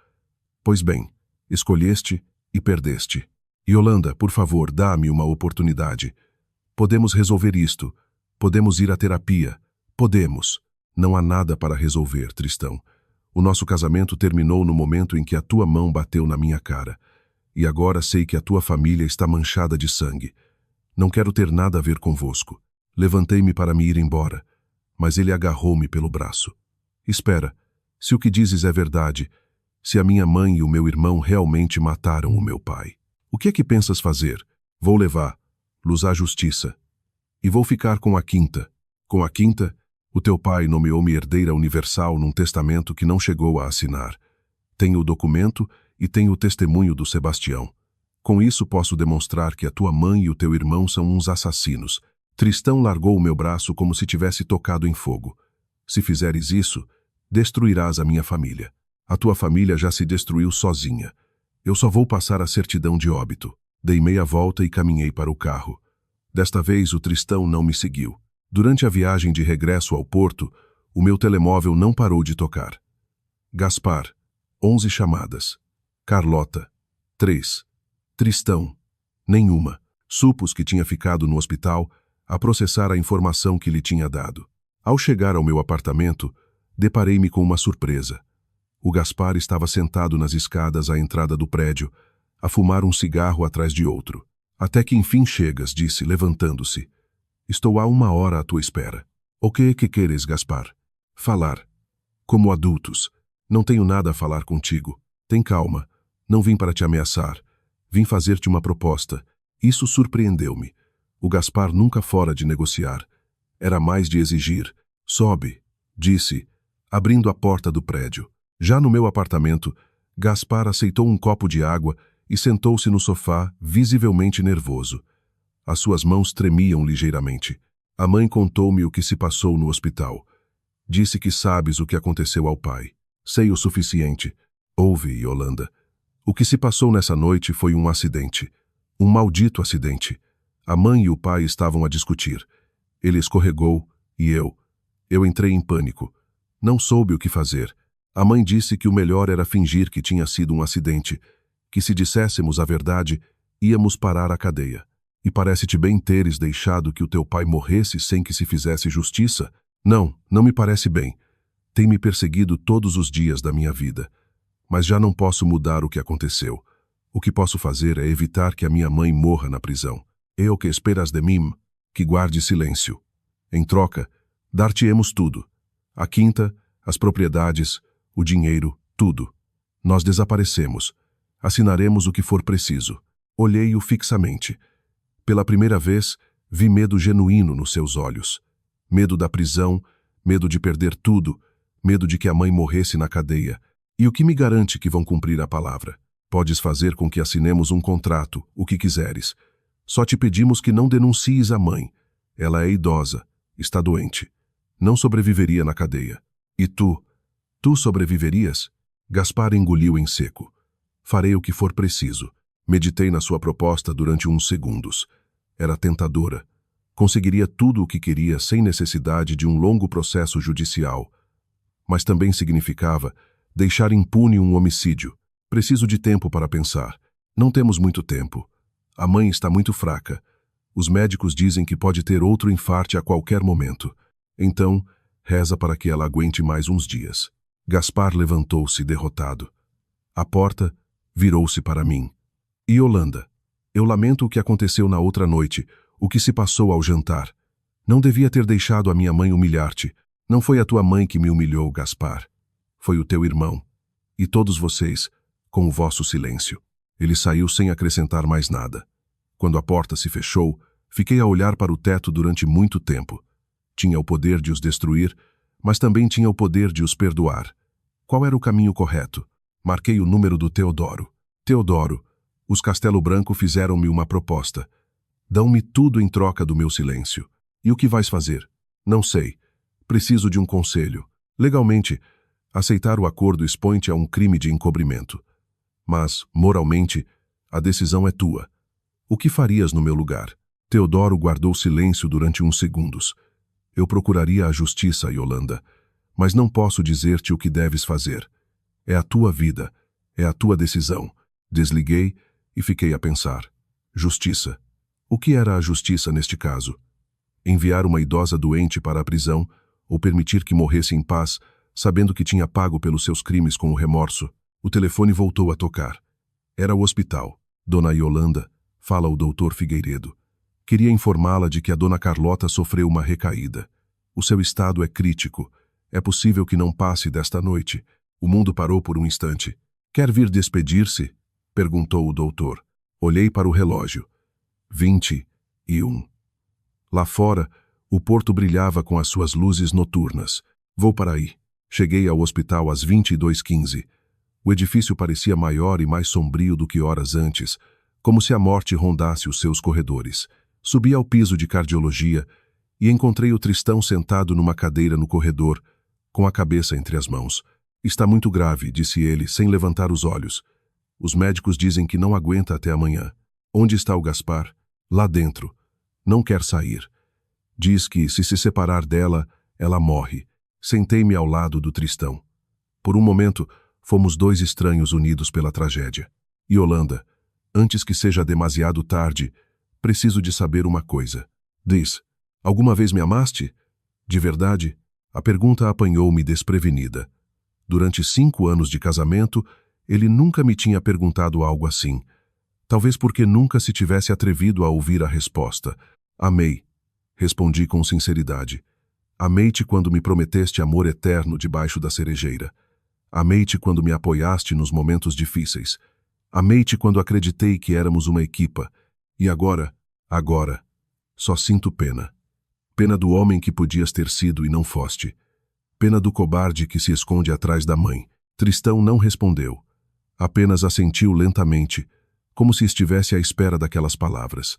Pois bem, escolheste e perdeste. Yolanda, por favor, dá-me uma oportunidade. Podemos resolver isto. Podemos ir à terapia. Podemos. Não há nada para resolver, Tristão. O nosso casamento terminou no momento em que a tua mão bateu na minha cara. E agora sei que a tua família está manchada de sangue. Não quero ter nada a ver convosco. Levantei-me para me ir embora, mas ele agarrou-me pelo braço. Espera, se o que dizes é verdade, se a minha mãe e o meu irmão realmente mataram o meu pai, o que é que pensas fazer? Vou levá-los à justiça. E vou ficar com a quinta. Com a quinta, o teu pai nomeou-me herdeira universal num testamento que não chegou a assinar. Tenho o documento e tenho o testemunho do Sebastião. Com isso posso demonstrar que a tua mãe e o teu irmão são uns assassinos. Tristão largou o meu braço como se tivesse tocado em fogo. Se fizeres isso, destruirás a minha família. A tua família já se destruiu sozinha. Eu só vou passar a certidão de óbito. Dei meia volta e caminhei para o carro. Desta vez o Tristão não me seguiu. Durante a viagem de regresso ao porto, o meu telemóvel não parou de tocar. Gaspar, 11 chamadas. Carlota, 3. Tristão, nenhuma. Supus que tinha ficado no hospital a processar a informação que lhe tinha dado. Ao chegar ao meu apartamento, deparei-me com uma surpresa. O Gaspar estava sentado nas escadas à entrada do prédio, a fumar um cigarro atrás de outro. Até que enfim chegas, disse, levantando-se. Estou há 1 hora à tua espera. O que queres, Gaspar? Falar. Como adultos. Não tenho nada a falar contigo. Tem calma. Não vim para te ameaçar. Vim fazer-te uma proposta. Isso surpreendeu-me. O Gaspar nunca fora de negociar. Era mais de exigir. Sobe, disse, abrindo a porta do prédio. Já no meu apartamento, Gaspar aceitou um copo de água e sentou-se no sofá, visivelmente nervoso. As suas mãos tremiam ligeiramente. A mãe contou-me o que se passou no hospital. Disse que sabes o que aconteceu ao pai. Sei o suficiente. Ouve, Yolanda. O que se passou nessa noite foi um acidente. Um maldito acidente. A mãe e o pai estavam a discutir. Ele escorregou e eu entrei em pânico. Não soube o que fazer. A mãe disse que o melhor era fingir que tinha sido um acidente, que se disséssemos a verdade, íamos parar a cadeia. E parece-te bem teres deixado que o teu pai morresse sem que se fizesse justiça? Não, não me parece bem. Tem me perseguido todos os dias da minha vida. Mas já não posso mudar o que aconteceu. O que posso fazer é evitar que a minha mãe morra na prisão. É o que esperas de mim, que guarde silêncio. Em troca, dar-te-emos tudo. A quinta, as propriedades, o dinheiro, tudo. Nós desaparecemos. Assinaremos o que for preciso. Olhei-o fixamente. Pela primeira vez, vi medo genuíno nos seus olhos. Medo da prisão, medo de perder tudo, medo de que a mãe morresse na cadeia. E o que me garante que vão cumprir a palavra? Podes fazer com que assinemos um contrato, o que quiseres. Só te pedimos que não denuncies a mãe. Ela é idosa, está doente. Não sobreviveria na cadeia. E tu? Tu sobreviverias? Gaspar engoliu em seco. Farei o que for preciso. Meditei na sua proposta durante uns segundos. Era tentadora. Conseguiria tudo o que queria sem necessidade de um longo processo judicial. Mas também significava deixar impune um homicídio. Preciso de tempo para pensar. Não temos muito tempo. A mãe está muito fraca. Os médicos dizem que pode ter outro infarte a qualquer momento. Então, reza para que ela aguente mais uns dias. Gaspar levantou-se derrotado. A porta virou-se para mim. Yolanda, eu lamento o que aconteceu na outra noite, o que se passou ao jantar. Não devia ter deixado a minha mãe humilhar-te. Não foi a tua mãe que me humilhou, Gaspar. Foi o teu irmão. E todos vocês, com o vosso silêncio. Ele saiu sem acrescentar mais nada. Quando a porta se fechou, fiquei a olhar para o teto durante muito tempo. Tinha o poder de os destruir, mas também tinha o poder de os perdoar. Qual era o caminho correto? Marquei o número do Teodoro. Teodoro, os Castelo Branco fizeram-me uma proposta. Dão-me tudo em troca do meu silêncio. E o que vais fazer? Não sei. Preciso de um conselho. Legalmente, aceitar o acordo expõe-te a um crime de encobrimento. Mas, moralmente, a decisão é tua. O que farias no meu lugar? Teodoro guardou silêncio durante uns segundos. Eu procuraria a justiça, Yolanda, mas não posso dizer-te o que deves fazer. É a tua vida, é a tua decisão. Desliguei e fiquei a pensar. Justiça. O que era a justiça neste caso? Enviar uma idosa doente para a prisão ou permitir que morresse em paz, sabendo que tinha pago pelos seus crimes com o remorso? O telefone voltou a tocar. Era o hospital. Dona Yolanda, fala o doutor Figueiredo. Queria informá-la de que a dona Carlota sofreu uma recaída. O seu estado é crítico. É possível que não passe desta noite. O mundo parou por um instante. Quer vir despedir-se? Perguntou o doutor. Olhei para o relógio. 21. Lá fora, o porto brilhava com as suas luzes noturnas. Vou para aí. Cheguei ao hospital às 22h15. O edifício parecia maior e mais sombrio do que horas antes, como se a morte rondasse os seus corredores. Subi ao piso de cardiologia e encontrei o Tristão sentado numa cadeira no corredor, com a cabeça entre as mãos. Está muito grave, disse ele, sem levantar os olhos. Os médicos dizem que não aguenta até amanhã. Onde está o Gaspar? Lá dentro. Não quer sair. Diz que, se separar dela, ela morre. Sentei-me ao lado do Tristão. Por um momento, fomos dois estranhos unidos pela tragédia. Yolanda, antes que seja demasiado tarde, preciso de saber uma coisa. Diz, alguma vez me amaste? De verdade? A pergunta apanhou-me desprevenida. Durante 5 anos de casamento, ele nunca me tinha perguntado algo assim. Talvez porque nunca se tivesse atrevido a ouvir a resposta. Amei. Respondi com sinceridade. Amei-te quando me prometeste amor eterno debaixo da cerejeira. Amei-te quando me apoiaste nos momentos difíceis. Amei-te quando acreditei que éramos uma equipa. E agora, só sinto pena. Pena do homem que podias ter sido e não foste. Pena do cobarde que se esconde atrás da mãe. Tristão não respondeu. Apenas assentiu lentamente, como se estivesse à espera daquelas palavras.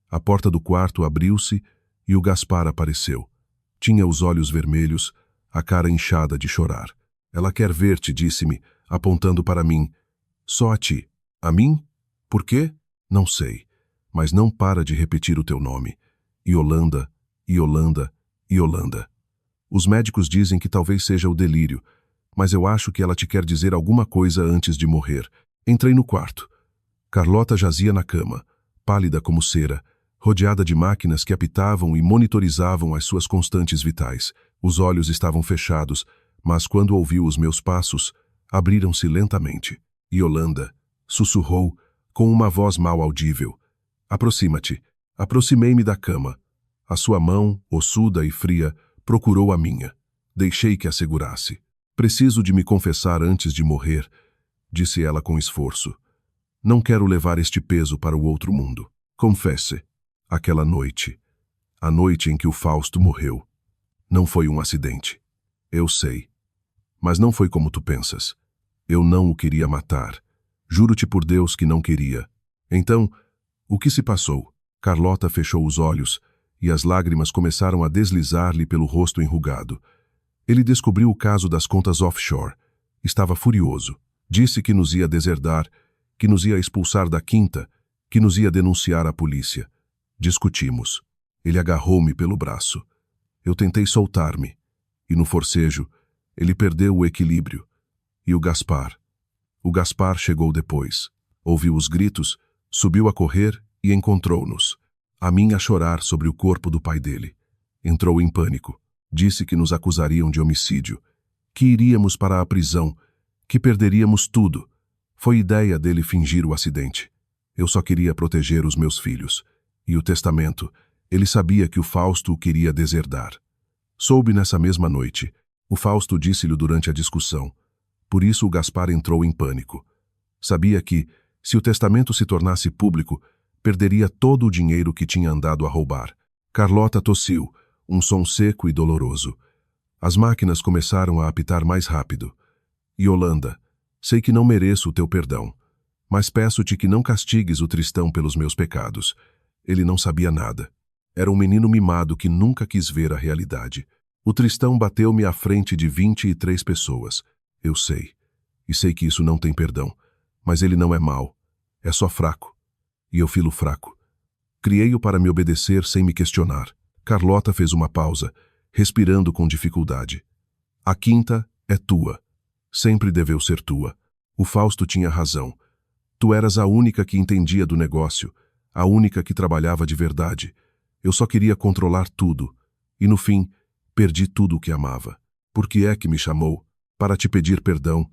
A porta do quarto abriu-se e o Gaspar apareceu. Tinha os olhos vermelhos, a cara inchada de chorar. Ela quer ver-te, disse-me, apontando para mim. Só a ti. A mim? Por quê? Não sei. Mas não para de repetir o teu nome. Yolanda, Yolanda, Yolanda. Os médicos dizem que talvez seja o delírio, mas eu acho que ela te quer dizer alguma coisa antes de morrer. Entrei no quarto. Carlota jazia na cama, pálida como cera, rodeada de máquinas que apitavam e monitorizavam as suas constantes vitais. Os olhos estavam fechados, mas quando ouviu os meus passos, abriram-se lentamente. Yolanda, sussurrou, com uma voz mal audível. Aproxima-te. Aproximei-me da cama. A sua mão, ossuda e fria, procurou a minha. Deixei que a segurasse. Preciso de me confessar antes de morrer, disse ela com esforço. Não quero levar este peso para o outro mundo. Confesse. Aquela noite. A noite em que o Fausto morreu. Não foi um acidente. Eu sei. Mas não foi como tu pensas. Eu não o queria matar. Juro-te por Deus que não queria. Então, o que se passou? Carlota fechou os olhos e as lágrimas começaram a deslizar-lhe pelo rosto enrugado. Ele descobriu o caso das contas offshore. Estava furioso. Disse que nos ia deserdar, que nos ia expulsar da quinta, que nos ia denunciar à polícia. Discutimos. Ele agarrou-me pelo braço. Eu tentei soltar-me, e no forcejo, ele perdeu o equilíbrio. E o Gaspar? O Gaspar chegou depois. Ouviu os gritos, subiu a correr e encontrou-nos. A mim a chorar sobre o corpo do pai dele. Entrou em pânico. Disse que nos acusariam de homicídio, que iríamos para a prisão, que perderíamos tudo. Foi ideia dele fingir o acidente. Eu só queria proteger os meus filhos. E o testamento, ele sabia que o Fausto o queria deserdar. Soube nessa mesma noite. O Fausto disse-lhe durante a discussão. Por isso o Gaspar entrou em pânico. Sabia que, se o testamento se tornasse público, perderia todo o dinheiro que tinha andado a roubar. Carlota tossiu, um som seco e doloroso. As máquinas começaram a apitar mais rápido. Yolanda, sei que não mereço o teu perdão, mas peço-te que não castigues o Tristão pelos meus pecados. Ele não sabia nada. Era um menino mimado que nunca quis ver a realidade. O Tristão bateu-me à frente de 23 pessoas. Eu sei. E sei que isso não tem perdão. Mas ele não é mau. É só fraco. E eu filo fraco. Criei-o para me obedecer sem me questionar. Carlota fez uma pausa, respirando com dificuldade. A quinta é tua. Sempre deveu ser tua. O Fausto tinha razão. Tu eras a única que entendia do negócio, a única que trabalhava de verdade. Eu só queria controlar tudo. E no fim, perdi tudo o que amava. Por que é que me chamou? Para te pedir perdão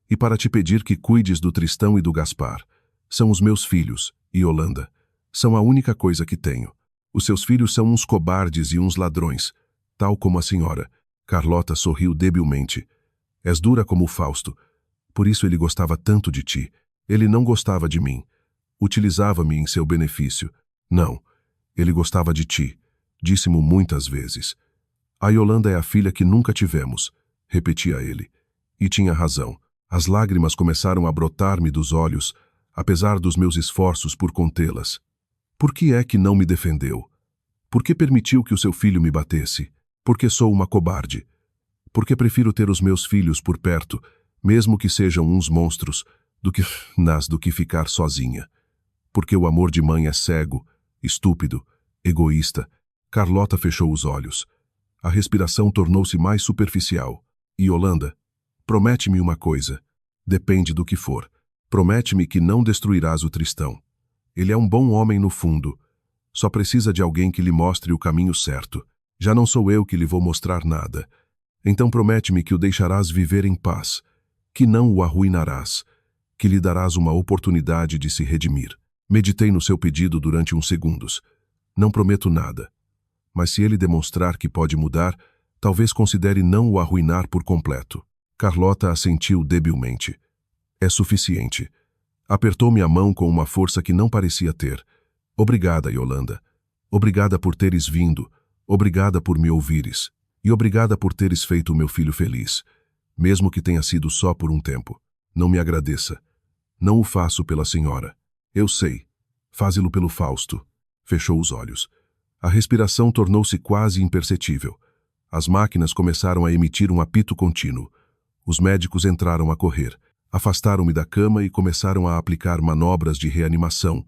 e para te pedir que cuides do Tristão e do Gaspar. São os meus filhos, Yolanda. São a única coisa que tenho. Os seus filhos são uns cobardes e uns ladrões, tal como a senhora. Carlota sorriu debilmente. És dura como o Fausto. Por isso ele gostava tanto de ti. Ele não gostava de mim. Utilizava-me em seu benefício. Não, ele gostava de ti. Disse-mo muitas vezes. A Yolanda é a filha que nunca tivemos, repetia ele. E tinha razão. As lágrimas começaram a brotar-me dos olhos, apesar dos meus esforços por contê-las. Por que é que não me defendeu? Por que permitiu que o seu filho me batesse? Porque sou uma cobarde. Porque prefiro ter os meus filhos por perto, mesmo que sejam uns monstros, do que ficar sozinha. Porque o amor de mãe é cego, estúpido, egoísta. Carlota fechou os olhos. A respiração tornou-se mais superficial. Yolanda, promete-me uma coisa. Depende do que for. Promete-me que não destruirás o Tristão. Ele é um bom homem no fundo. Só precisa de alguém que lhe mostre o caminho certo. Já não sou eu que lhe vou mostrar nada. Então promete-me que o deixarás viver em paz, que não o arruinarás, que lhe darás uma oportunidade de se redimir. Meditei no seu pedido durante uns segundos. Não prometo nada. Mas se ele demonstrar que pode mudar, talvez considere não o arruinar por completo. Carlota assentiu debilmente. É suficiente. Apertou-me a mão com uma força que não parecia ter. Obrigada, Yolanda. Obrigada por teres vindo. Obrigada por me ouvires. E obrigada por teres feito o meu filho feliz. Mesmo que tenha sido só por um tempo. Não me agradeça. Não o faço pela senhora. Eu sei. Faze-lo pelo Fausto. Fechou os olhos. A respiração tornou-se quase imperceptível. As máquinas começaram a emitir um apito contínuo. Os médicos entraram a correr. Afastaram-me da cama e começaram a aplicar manobras de reanimação,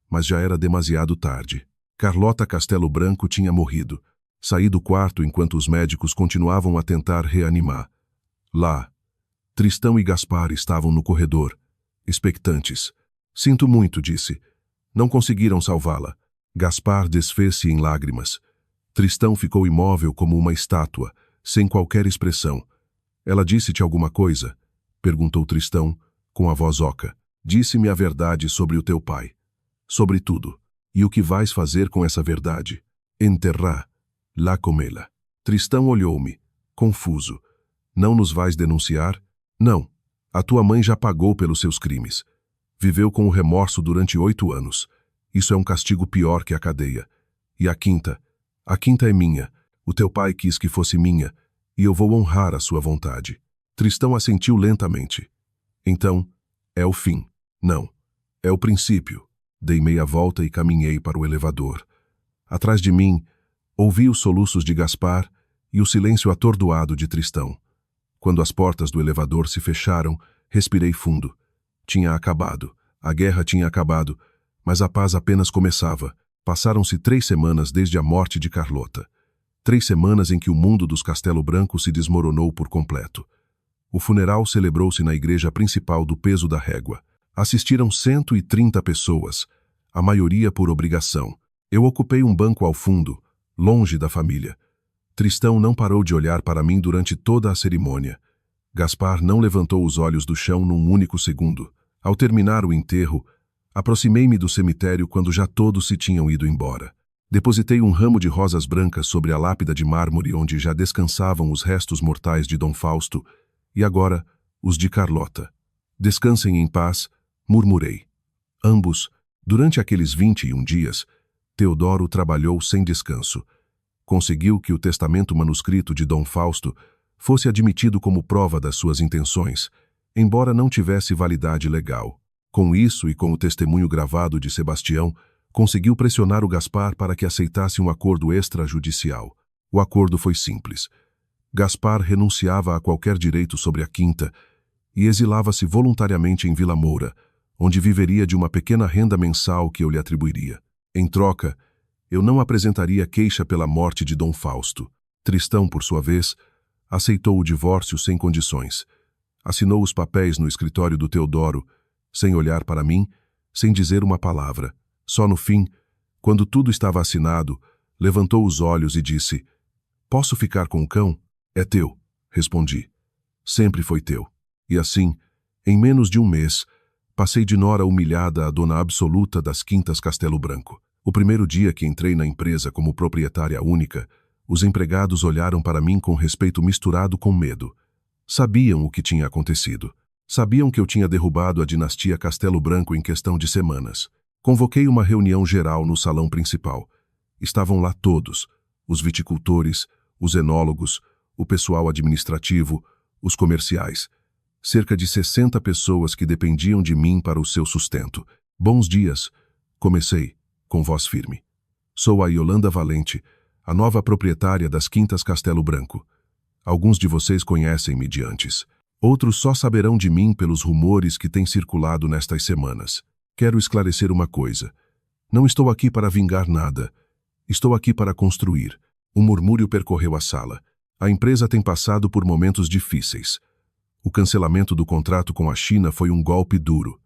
mas já era demasiado tarde. Carlota Castelo Branco tinha morrido. Saí do quarto enquanto os médicos continuavam a tentar reanimar. Lá, Tristão e Gaspar estavam no corredor, expectantes. Sinto muito, disse. Não conseguiram salvá-la. Gaspar desfez-se em lágrimas. Tristão ficou imóvel como uma estátua, sem qualquer expressão. Ela disse-te alguma coisa? Perguntou Tristão, com a voz oca. Disse-me a verdade sobre o teu pai. Sobre tudo. E o que vais fazer com essa verdade? Enterrar. Lá com ela. Tristão olhou-me, confuso. Não nos vais denunciar? Não. A tua mãe já pagou pelos seus crimes. Viveu com o remorso durante 8 anos. Isso é um castigo pior que a cadeia. E a quinta? A quinta é minha. O teu pai quis que fosse minha, e eu vou honrar a sua vontade. Tristão assentiu lentamente. Então, é o fim. Não. É o princípio. Dei meia volta e caminhei para o elevador. Atrás de mim, ouvi os soluços de Gaspar e o silêncio atordoado de Tristão. Quando as portas do elevador se fecharam, respirei fundo. Tinha acabado. A guerra tinha acabado, mas a paz apenas começava. Passaram-se 3 semanas desde a morte de Carlota. 3 semanas em que o mundo dos Castelo Branco se desmoronou por completo. O funeral celebrou-se na igreja principal do Peso da Régua. Assistiram 130 pessoas, a maioria por obrigação. Eu ocupei um banco ao fundo, longe da família. Tristão não parou de olhar para mim durante toda a cerimônia. Gaspar não levantou os olhos do chão num único segundo. Ao terminar o enterro, aproximei-me do cemitério quando já todos se tinham ido embora. Depositei um ramo de rosas brancas sobre a lápida de mármore onde já descansavam os restos mortais de Dom Fausto e agora os de Carlota. Descansem em paz, murmurei. Ambos, durante aqueles 21 dias, Teodoro trabalhou sem descanso. Conseguiu que o testamento manuscrito de Dom Fausto fosse admitido como prova das suas intenções, embora não tivesse validade legal. Com isso e com o testemunho gravado de Sebastião, conseguiu pressionar o Gaspar para que aceitasse um acordo extrajudicial. O acordo foi simples. Gaspar renunciava a qualquer direito sobre a quinta e exilava-se voluntariamente em Vila Moura, onde viveria de uma pequena renda mensal que eu lhe atribuiria. Em troca, eu não apresentaria queixa pela morte de Dom Fausto. Tristão, por sua vez, aceitou o divórcio sem condições. Assinou os papéis no escritório do Teodoro, sem olhar para mim, sem dizer uma palavra. Só no fim, quando tudo estava assinado, levantou os olhos e disse: "Posso ficar com o cão?" "É teu", respondi. "Sempre foi teu." E assim, em menos de um mês, passei de nora humilhada a dona absoluta das Quintas Castelo Branco. O primeiro dia que entrei na empresa como proprietária única, os empregados olharam para mim com respeito misturado com medo. Sabiam o que tinha acontecido. Sabiam que eu tinha derrubado a dinastia Castelo Branco em questão de semanas. Convoquei uma reunião geral no salão principal. Estavam lá todos: os viticultores, os enólogos, o pessoal administrativo, os comerciais. Cerca de 60 pessoas que dependiam de mim para o seu sustento. "Bons dias", comecei, com voz firme. "Sou a Yolanda Valente, a nova proprietária das Quintas Castelo Branco. Alguns de vocês conhecem-me de antes. Outros só saberão de mim pelos rumores que têm circulado nestas semanas. Quero esclarecer uma coisa. Não estou aqui para vingar nada. Estou aqui para construir." Um murmúrio percorreu a sala. A empresa tem passado por momentos difíceis. O cancelamento do contrato com a China foi um golpe duro.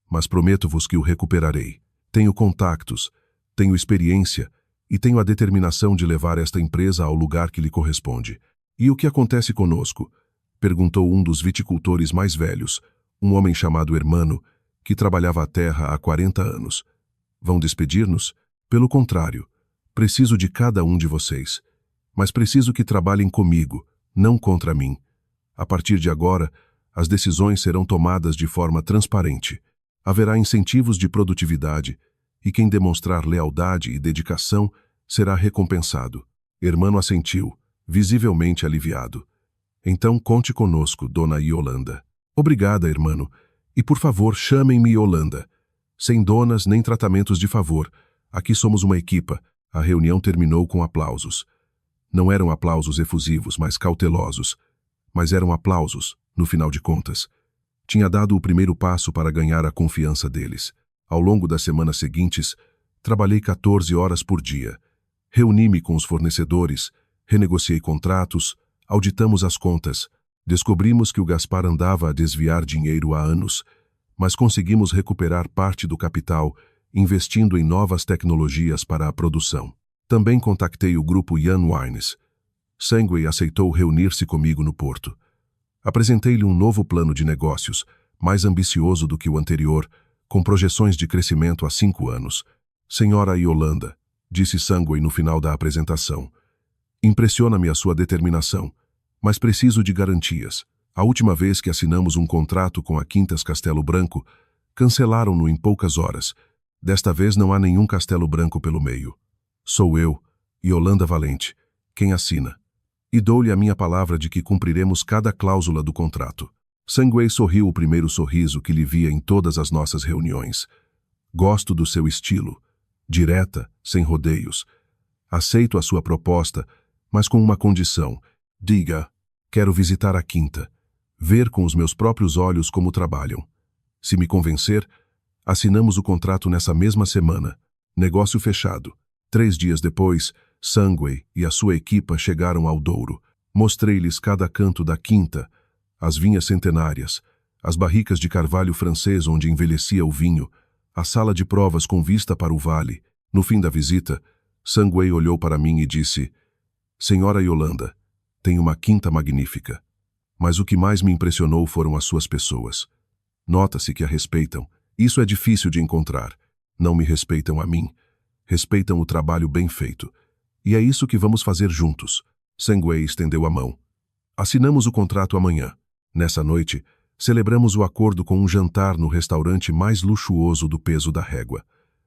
Mas prometo-vos que o recuperarei. Tenho contactos, tenho experiência e tenho a determinação de levar esta empresa ao lugar que lhe corresponde. "E o que acontece conosco?" perguntou um dos viticultores mais velhos, um homem chamado Hermano, que trabalhava a terra há 40 anos. "Vão despedir-nos? Pelo contrário, preciso de cada um de vocês. Mas preciso que trabalhem comigo, não contra mim. A partir de agora, as decisões serão tomadas de forma transparente. Haverá incentivos de produtividade e quem demonstrar lealdade e dedicação será recompensado." Hermano assentiu, visivelmente aliviado. "Então conte conosco, dona Yolanda." "Obrigada, Hermano. E por favor, chamem-me Yolanda. Sem donas nem tratamentos de favor. Aqui somos uma equipa." A reunião terminou com aplausos. Não eram aplausos efusivos, mas cautelosos. Mas eram aplausos, no final de contas. Tinha dado o primeiro passo para ganhar a confiança deles. Ao longo das semanas seguintes, trabalhei 14 horas por dia. Reuni-me com os fornecedores, renegociei contratos, auditamos as contas. Descobrimos que o Gaspar andava a desviar dinheiro há anos, mas conseguimos recuperar parte do capital, investindo em novas tecnologias para a produção. Também contactei o grupo Young Wines. Sangway aceitou reunir-se comigo no porto. Apresentei-lhe um novo plano de negócios, mais ambicioso do que o anterior, com projeções de crescimento há 5 anos. "Senhora Yolanda", disse Sangway no final da apresentação, "impressiona-me a sua determinação, mas preciso de garantias. A última vez que assinamos um contrato com a Quintas Castelo Branco, cancelaram-no em poucas horas. Desta vez não há nenhum Castelo Branco pelo meio. Sou eu, Yolanda Valente, quem assina. E dou-lhe a minha palavra de que cumpriremos cada cláusula do contrato." Sangway sorriu o primeiro sorriso que lhe via em todas as nossas reuniões. "Gosto do seu estilo. Direta, sem rodeios. Aceito a sua proposta, mas com uma condição. Diga, quero visitar a quinta, ver com os meus próprios olhos como trabalham. Se me convencer, assinamos o contrato nessa mesma semana. Negócio fechado." 3 dias depois, Sangway e a sua equipa chegaram ao Douro. Mostrei-lhes cada canto da quinta, as vinhas centenárias, as barricas de carvalho francês onde envelhecia o vinho, a sala de provas com vista para o vale. No fim da visita, Sangway olhou para mim e disse: "Senhora Yolanda, tem uma quinta magnífica. Mas o que mais me impressionou foram as suas pessoas. Nota-se que a respeitam. Isso é difícil de encontrar. Não me respeitam a mim. Respeitam o trabalho bem feito. E é isso que vamos fazer juntos." Sangway estendeu a mão. "Assinamos o contrato amanhã. Nessa noite, celebramos o acordo com um jantar no restaurante mais luxuoso do Peso da Régua.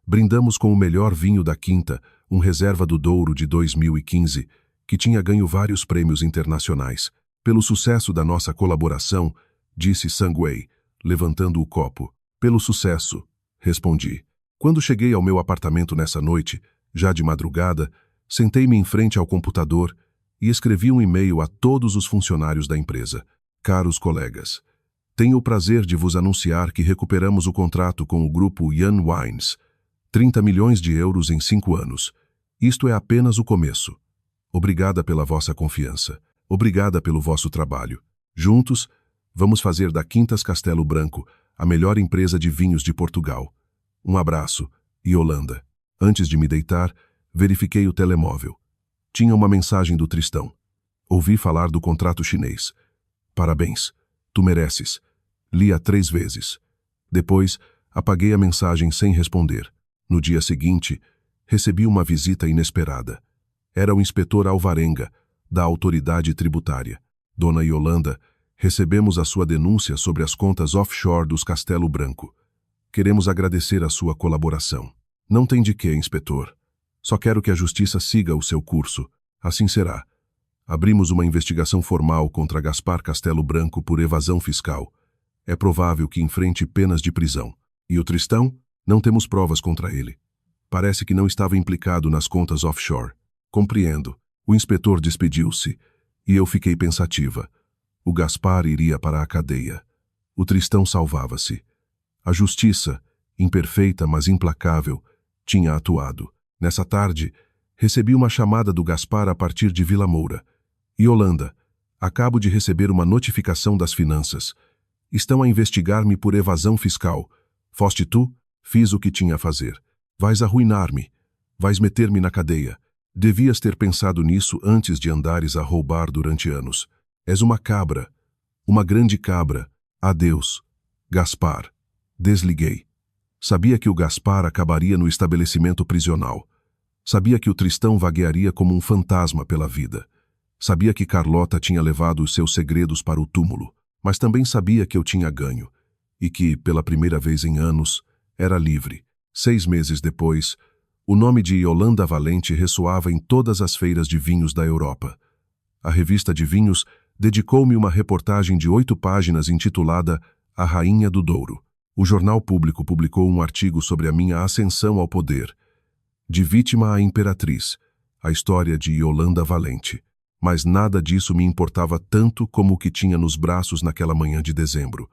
Brindamos com o melhor vinho da quinta, um reserva do Douro de 2015, que tinha ganho vários prêmios internacionais. Pelo sucesso da nossa colaboração", disse Sangway, levantando o copo. "Pelo sucesso", respondi. Quando cheguei ao meu apartamento nessa noite, já de madrugada, sentei-me em frente ao computador e escrevi um e-mail a todos os funcionários da empresa. "Caros colegas, tenho o prazer de vos anunciar que recuperamos o contrato com o grupo Young Wines. 30 milhões de euros em 5 anos. Isto é apenas o começo. Obrigada pela vossa confiança. Obrigada pelo vosso trabalho. Juntos, vamos fazer da Quintas Castelo Branco a melhor empresa de vinhos de Portugal. Um abraço, Yolanda. Antes de me deitar, verifiquei o telemóvel. Tinha uma mensagem do Tristão. Ouvi falar do contrato chinês. Parabéns. Tu mereces. Li-a 3 vezes. Depois, apaguei a mensagem sem responder. No dia seguinte, recebi uma visita inesperada. Era o inspetor Alvarenga, da autoridade tributária. Dona Yolanda, recebemos a sua denúncia sobre as contas offshore dos Castelo Branco. Queremos agradecer a sua colaboração. Não tem de quê, inspetor. Só quero que a justiça siga o seu curso. Assim será. Abrimos uma investigação formal contra Gaspar Castelo Branco por evasão fiscal. É provável que enfrente penas de prisão. E o Tristão? Não temos provas contra ele. Parece que não estava implicado nas contas offshore. Compreendo. O inspetor despediu-se, e eu fiquei pensativa. O Gaspar iria para a cadeia. O Tristão salvava-se. A justiça, imperfeita mas implacável, tinha atuado. Nessa tarde, recebi uma chamada do Gaspar a partir de Vila Moura. Yolanda, acabo de receber uma notificação das finanças. Estão a investigar-me por evasão fiscal. Foste tu? Fiz o que tinha a fazer. Vais arruinar-me. Vais meter-me na cadeia. Devias ter pensado nisso antes de andares a roubar durante anos. És uma cabra. Uma grande cabra. Adeus. Gaspar. Desliguei. Sabia que o Gaspar acabaria no estabelecimento prisional. Sabia que o Tristão vaguearia como um fantasma pela vida. Sabia que Carlota tinha levado os seus segredos para o túmulo. Mas também sabia que eu tinha ganho. E que, pela primeira vez em anos, era livre. 6 meses depois, o nome de Yolanda Valente ressoava em todas as feiras de vinhos da Europa. A revista de vinhos dedicou-me uma reportagem de 8 páginas intitulada A Rainha do Douro. O Jornal Público publicou um artigo sobre a minha ascensão ao poder. De vítima a imperatriz, a história de Yolanda Valente. Mas nada disso me importava tanto como o que tinha nos braços naquela manhã de dezembro.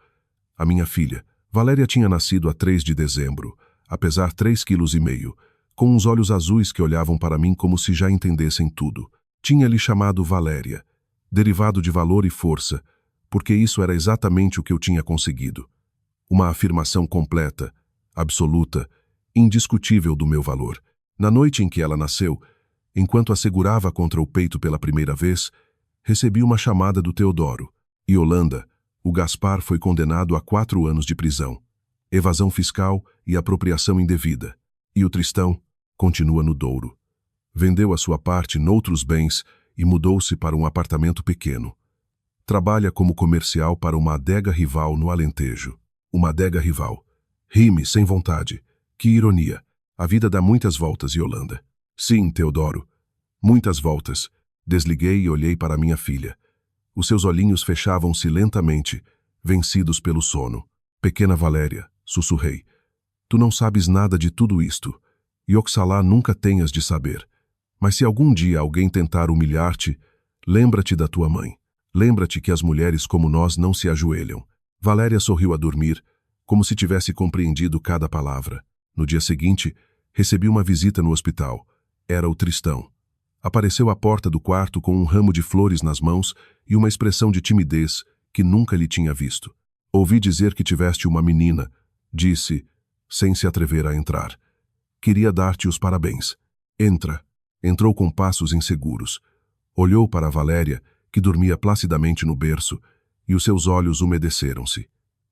A minha filha, Valéria, tinha nascido a 3 de dezembro, a pesar 3,5 kg, com uns olhos azuis que olhavam para mim como se já entendessem tudo. Tinha-lhe chamado Valéria, derivado de valor e força, porque isso era exatamente o que eu tinha conseguido. Uma afirmação completa, absoluta, indiscutível do meu valor. Na noite em que ela nasceu, enquanto a segurava contra o peito pela primeira vez, recebi uma chamada do Teodoro. Yolanda, o Gaspar foi condenado a 4 anos de prisão, evasão fiscal e apropriação indevida. E o Tristão continua no Douro. Vendeu a sua parte noutros bens e mudou-se para um apartamento pequeno. Trabalha como comercial para uma adega rival no Alentejo. Uma adega rival. Ri-me sem vontade. Que ironia. A vida dá muitas voltas, Yolanda. Sim, Teodoro. Muitas voltas. Desliguei e olhei para minha filha. Os seus olhinhos fechavam-se lentamente, vencidos pelo sono. Pequena Valéria, sussurrei. Tu não sabes nada de tudo isto. E oxalá nunca tenhas de saber. Mas se algum dia alguém tentar humilhar-te, lembra-te da tua mãe. Lembra-te que as mulheres como nós não se ajoelham. Valéria sorriu a dormir, como se tivesse compreendido cada palavra. No dia seguinte, recebi uma visita no hospital. Era o Tristão. Apareceu à porta do quarto com um ramo de flores nas mãos e uma expressão de timidez que nunca lhe tinha visto. Ouvi dizer que tiveste uma menina, disse, sem se atrever a entrar. Queria dar-te os parabéns. Entra. Entrou com passos inseguros. Olhou para Valéria, que dormia placidamente no berço, e os seus olhos umedeceram-se.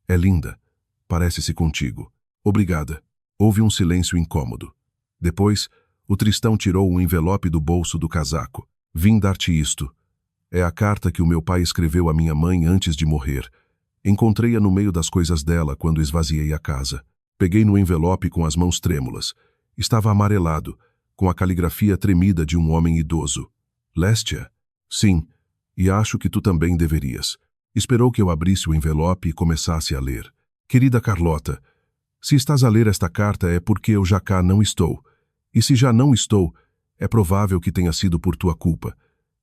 É linda. Parece-se contigo. Obrigada. Houve um silêncio incômodo. Depois, o Tristão tirou um envelope do bolso do casaco. Vim dar-te isto. É a carta que o meu pai escreveu à minha mãe antes de morrer. Encontrei-a no meio das coisas dela quando esvaziei a casa. Peguei no envelope com as mãos trêmulas. Estava amarelado, com a caligrafia tremida de um homem idoso. Leste-a? Sim, e acho que tu também deverias. Esperou que eu abrisse o envelope e começasse a ler. Querida Carlota, se estás a ler esta carta é porque eu já cá não estou. E se já não estou, é provável que tenha sido por tua culpa.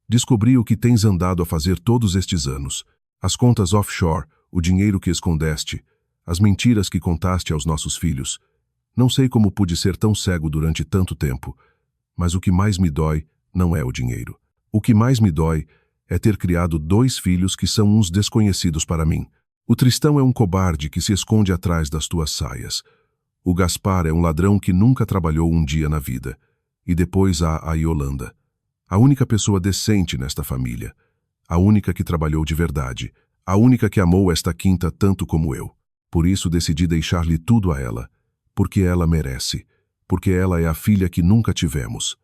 Descobri o que tens andado a fazer todos estes anos. As contas offshore, o dinheiro que escondeste, as mentiras que contaste aos nossos filhos. Não sei como pude ser tão cego durante tanto tempo, mas o que mais me dói não é o dinheiro. O que mais me dói é ter criado 2 filhos que são uns desconhecidos para mim. O Tristão é um cobarde que se esconde atrás das tuas saias. O Gaspar é um ladrão que nunca trabalhou um dia na vida. E depois há a Yolanda, a única pessoa decente nesta família, a única que trabalhou de verdade, a única que amou esta quinta tanto como eu. Por isso decidi deixar-lhe tudo a ela, porque ela merece, porque ela é a filha que nunca tivemos.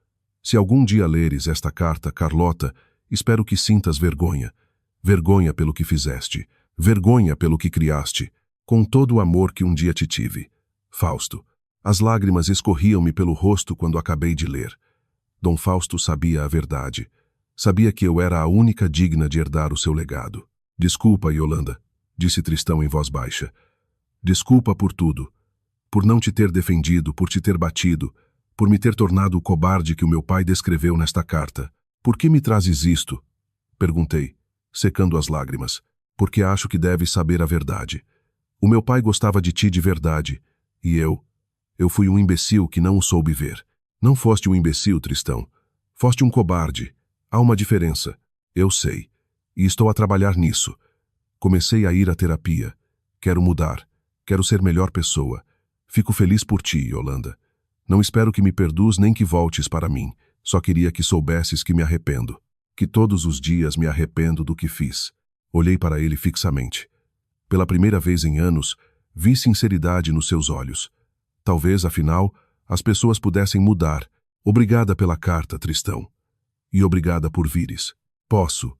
Se algum dia leres esta carta, Carlota, espero que sintas vergonha. Vergonha pelo que fizeste, vergonha pelo que criaste, com todo o amor que um dia te tive. Fausto. As lágrimas escorriam-me pelo rosto quando acabei de ler. Dom Fausto sabia a verdade. Sabia que eu era a única digna de herdar o seu legado. Desculpa, Yolanda, disse Tristão em voz baixa. Desculpa por tudo. Por não te ter defendido, por te ter batido, por me ter tornado o cobarde que o meu pai descreveu nesta carta. Por que me trazes isto? Perguntei, secando as lágrimas. Porque acho que deves saber a verdade. O meu pai gostava de ti de verdade, e eu fui um imbecil que não o soube ver. Não foste um imbecil, Tristão. Foste um cobarde. Há uma diferença. Eu sei. E estou a trabalhar nisso. Comecei a ir à terapia. Quero mudar. Quero ser melhor pessoa. Fico feliz por ti, Yolanda. Não espero que me perdoes nem que voltes para mim. Só queria que soubesses que me arrependo. Que todos os dias me arrependo do que fiz. Olhei para ele fixamente. Pela primeira vez em anos, vi sinceridade nos seus olhos. Talvez, afinal, as pessoas pudessem mudar. Obrigada pela carta, Tristão. E obrigada por vires. Posso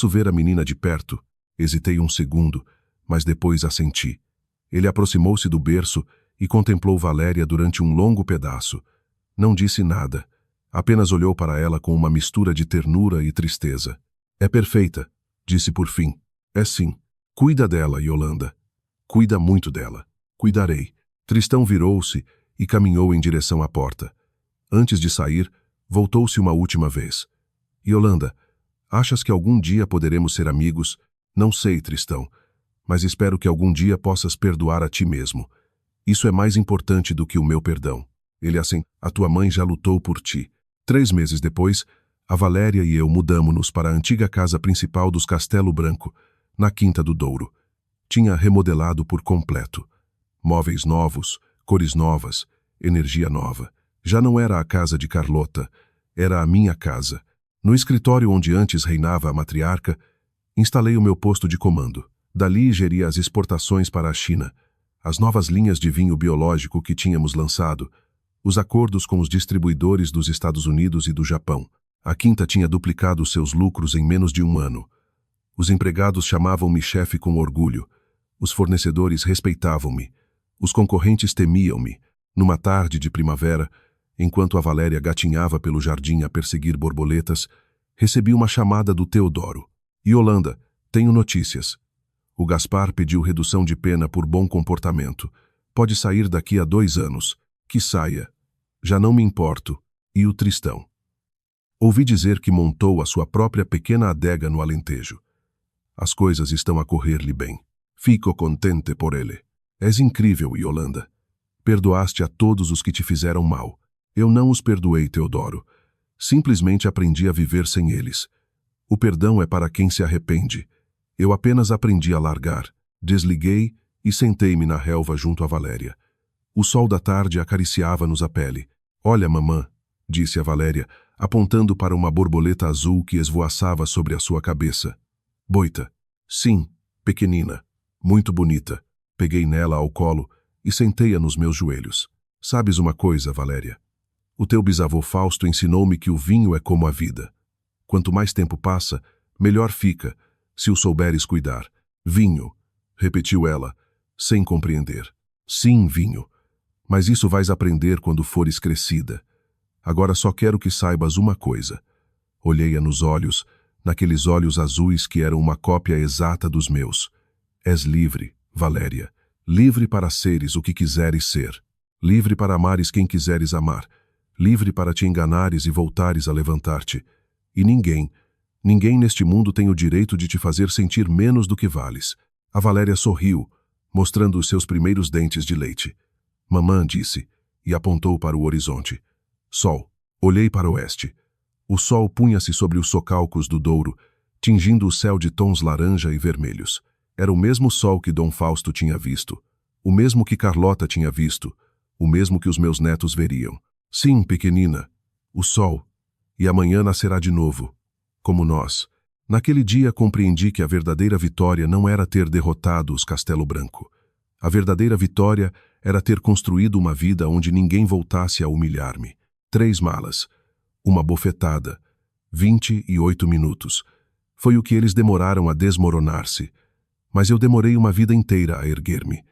ver a menina de perto? Hesitei um segundo, mas depois assenti. Ele aproximou-se do berço e contemplou Valéria durante um longo pedaço. Não disse nada. Apenas olhou para ela com uma mistura de ternura e tristeza. É perfeita, disse por fim. É sim. Cuida dela, Yolanda. Cuida muito dela. Cuidarei. Tristão virou-se e caminhou em direção à porta. Antes de sair, voltou-se uma última vez. Yolanda, achas que algum dia poderemos ser amigos? Não sei, Tristão, mas espero que algum dia possas perdoar a ti mesmo. Isso é mais importante do que o meu perdão. Ele assim, a tua mãe já lutou por ti. 3 meses depois, a Valéria e eu mudamo-nos para a antiga casa principal dos Castelo Branco, na Quinta do Douro. Tinha remodelado por completo. Móveis novos, cores novas, energia nova. Já não era a casa de Carlota, era a minha casa. No escritório onde antes reinava a matriarca, instalei o meu posto de comando. Dali geria as exportações para a China, as novas linhas de vinho biológico que tínhamos lançado, os acordos com os distribuidores dos Estados Unidos e do Japão. A Quinta tinha duplicado seus lucros em menos de um ano. Os empregados chamavam-me chefe com orgulho. Os fornecedores respeitavam-me. Os concorrentes temiam-me. Numa tarde de primavera, enquanto a Valéria gatinhava pelo jardim a perseguir borboletas, recebi uma chamada do Teodoro. Yolanda, tenho notícias. O Gaspar pediu redução de pena por bom comportamento. Pode sair daqui a 2 anos. Que saia. Já não me importo. E o Tristão? Ouvi dizer que montou a sua própria pequena adega no Alentejo. As coisas estão a correr-lhe bem. Fico contente por ele. És incrível, Yolanda. Perdoaste a todos os que te fizeram mal. Eu não os perdoei, Teodoro. Simplesmente aprendi a viver sem eles. O perdão é para quem se arrepende. Eu apenas aprendi a largar. Desliguei e sentei-me na relva junto a Valéria. O sol da tarde acariciava-nos a pele. Olha, mamã, disse a Valéria, apontando para uma borboleta azul que esvoaçava sobre a sua cabeça. Boita. Sim, pequenina. Muito bonita. Peguei nela ao colo e sentei-a nos meus joelhos. Sabes uma coisa, Valéria? O teu bisavô Fausto ensinou-me que o vinho é como a vida. Quanto mais tempo passa, melhor fica, se o souberes cuidar. Vinho, repetiu ela, sem compreender. Sim, vinho. Mas isso vais aprender quando fores crescida. Agora só quero que saibas uma coisa. Olhei-a nos olhos, naqueles olhos azuis que eram uma cópia exata dos meus. És livre, Valéria. Livre para seres o que quiseres ser. Livre para amares quem quiseres amar. Livre para te enganares e voltares a levantar-te. E ninguém neste mundo tem o direito de te fazer sentir menos do que vales. A Valéria sorriu, mostrando os seus primeiros dentes de leite. Mamã disse, e apontou para o horizonte. Sol. Olhei para o oeste. O sol punha-se sobre os socalcos do Douro, tingindo o céu de tons laranja e vermelhos. Era o mesmo sol que Dom Fausto tinha visto, o mesmo que Carlota tinha visto, o mesmo que os meus netos veriam. Sim, pequenina, o sol. E amanhã nascerá de novo, como nós. Naquele dia compreendi que a verdadeira vitória não era ter derrotado os Castelo Branco. A verdadeira vitória era ter construído uma vida onde ninguém voltasse a humilhar-me. 3 malas, uma bofetada, 28 minutos. Foi o que eles demoraram a desmoronar-se. Mas eu demorei uma vida inteira a erguer-me.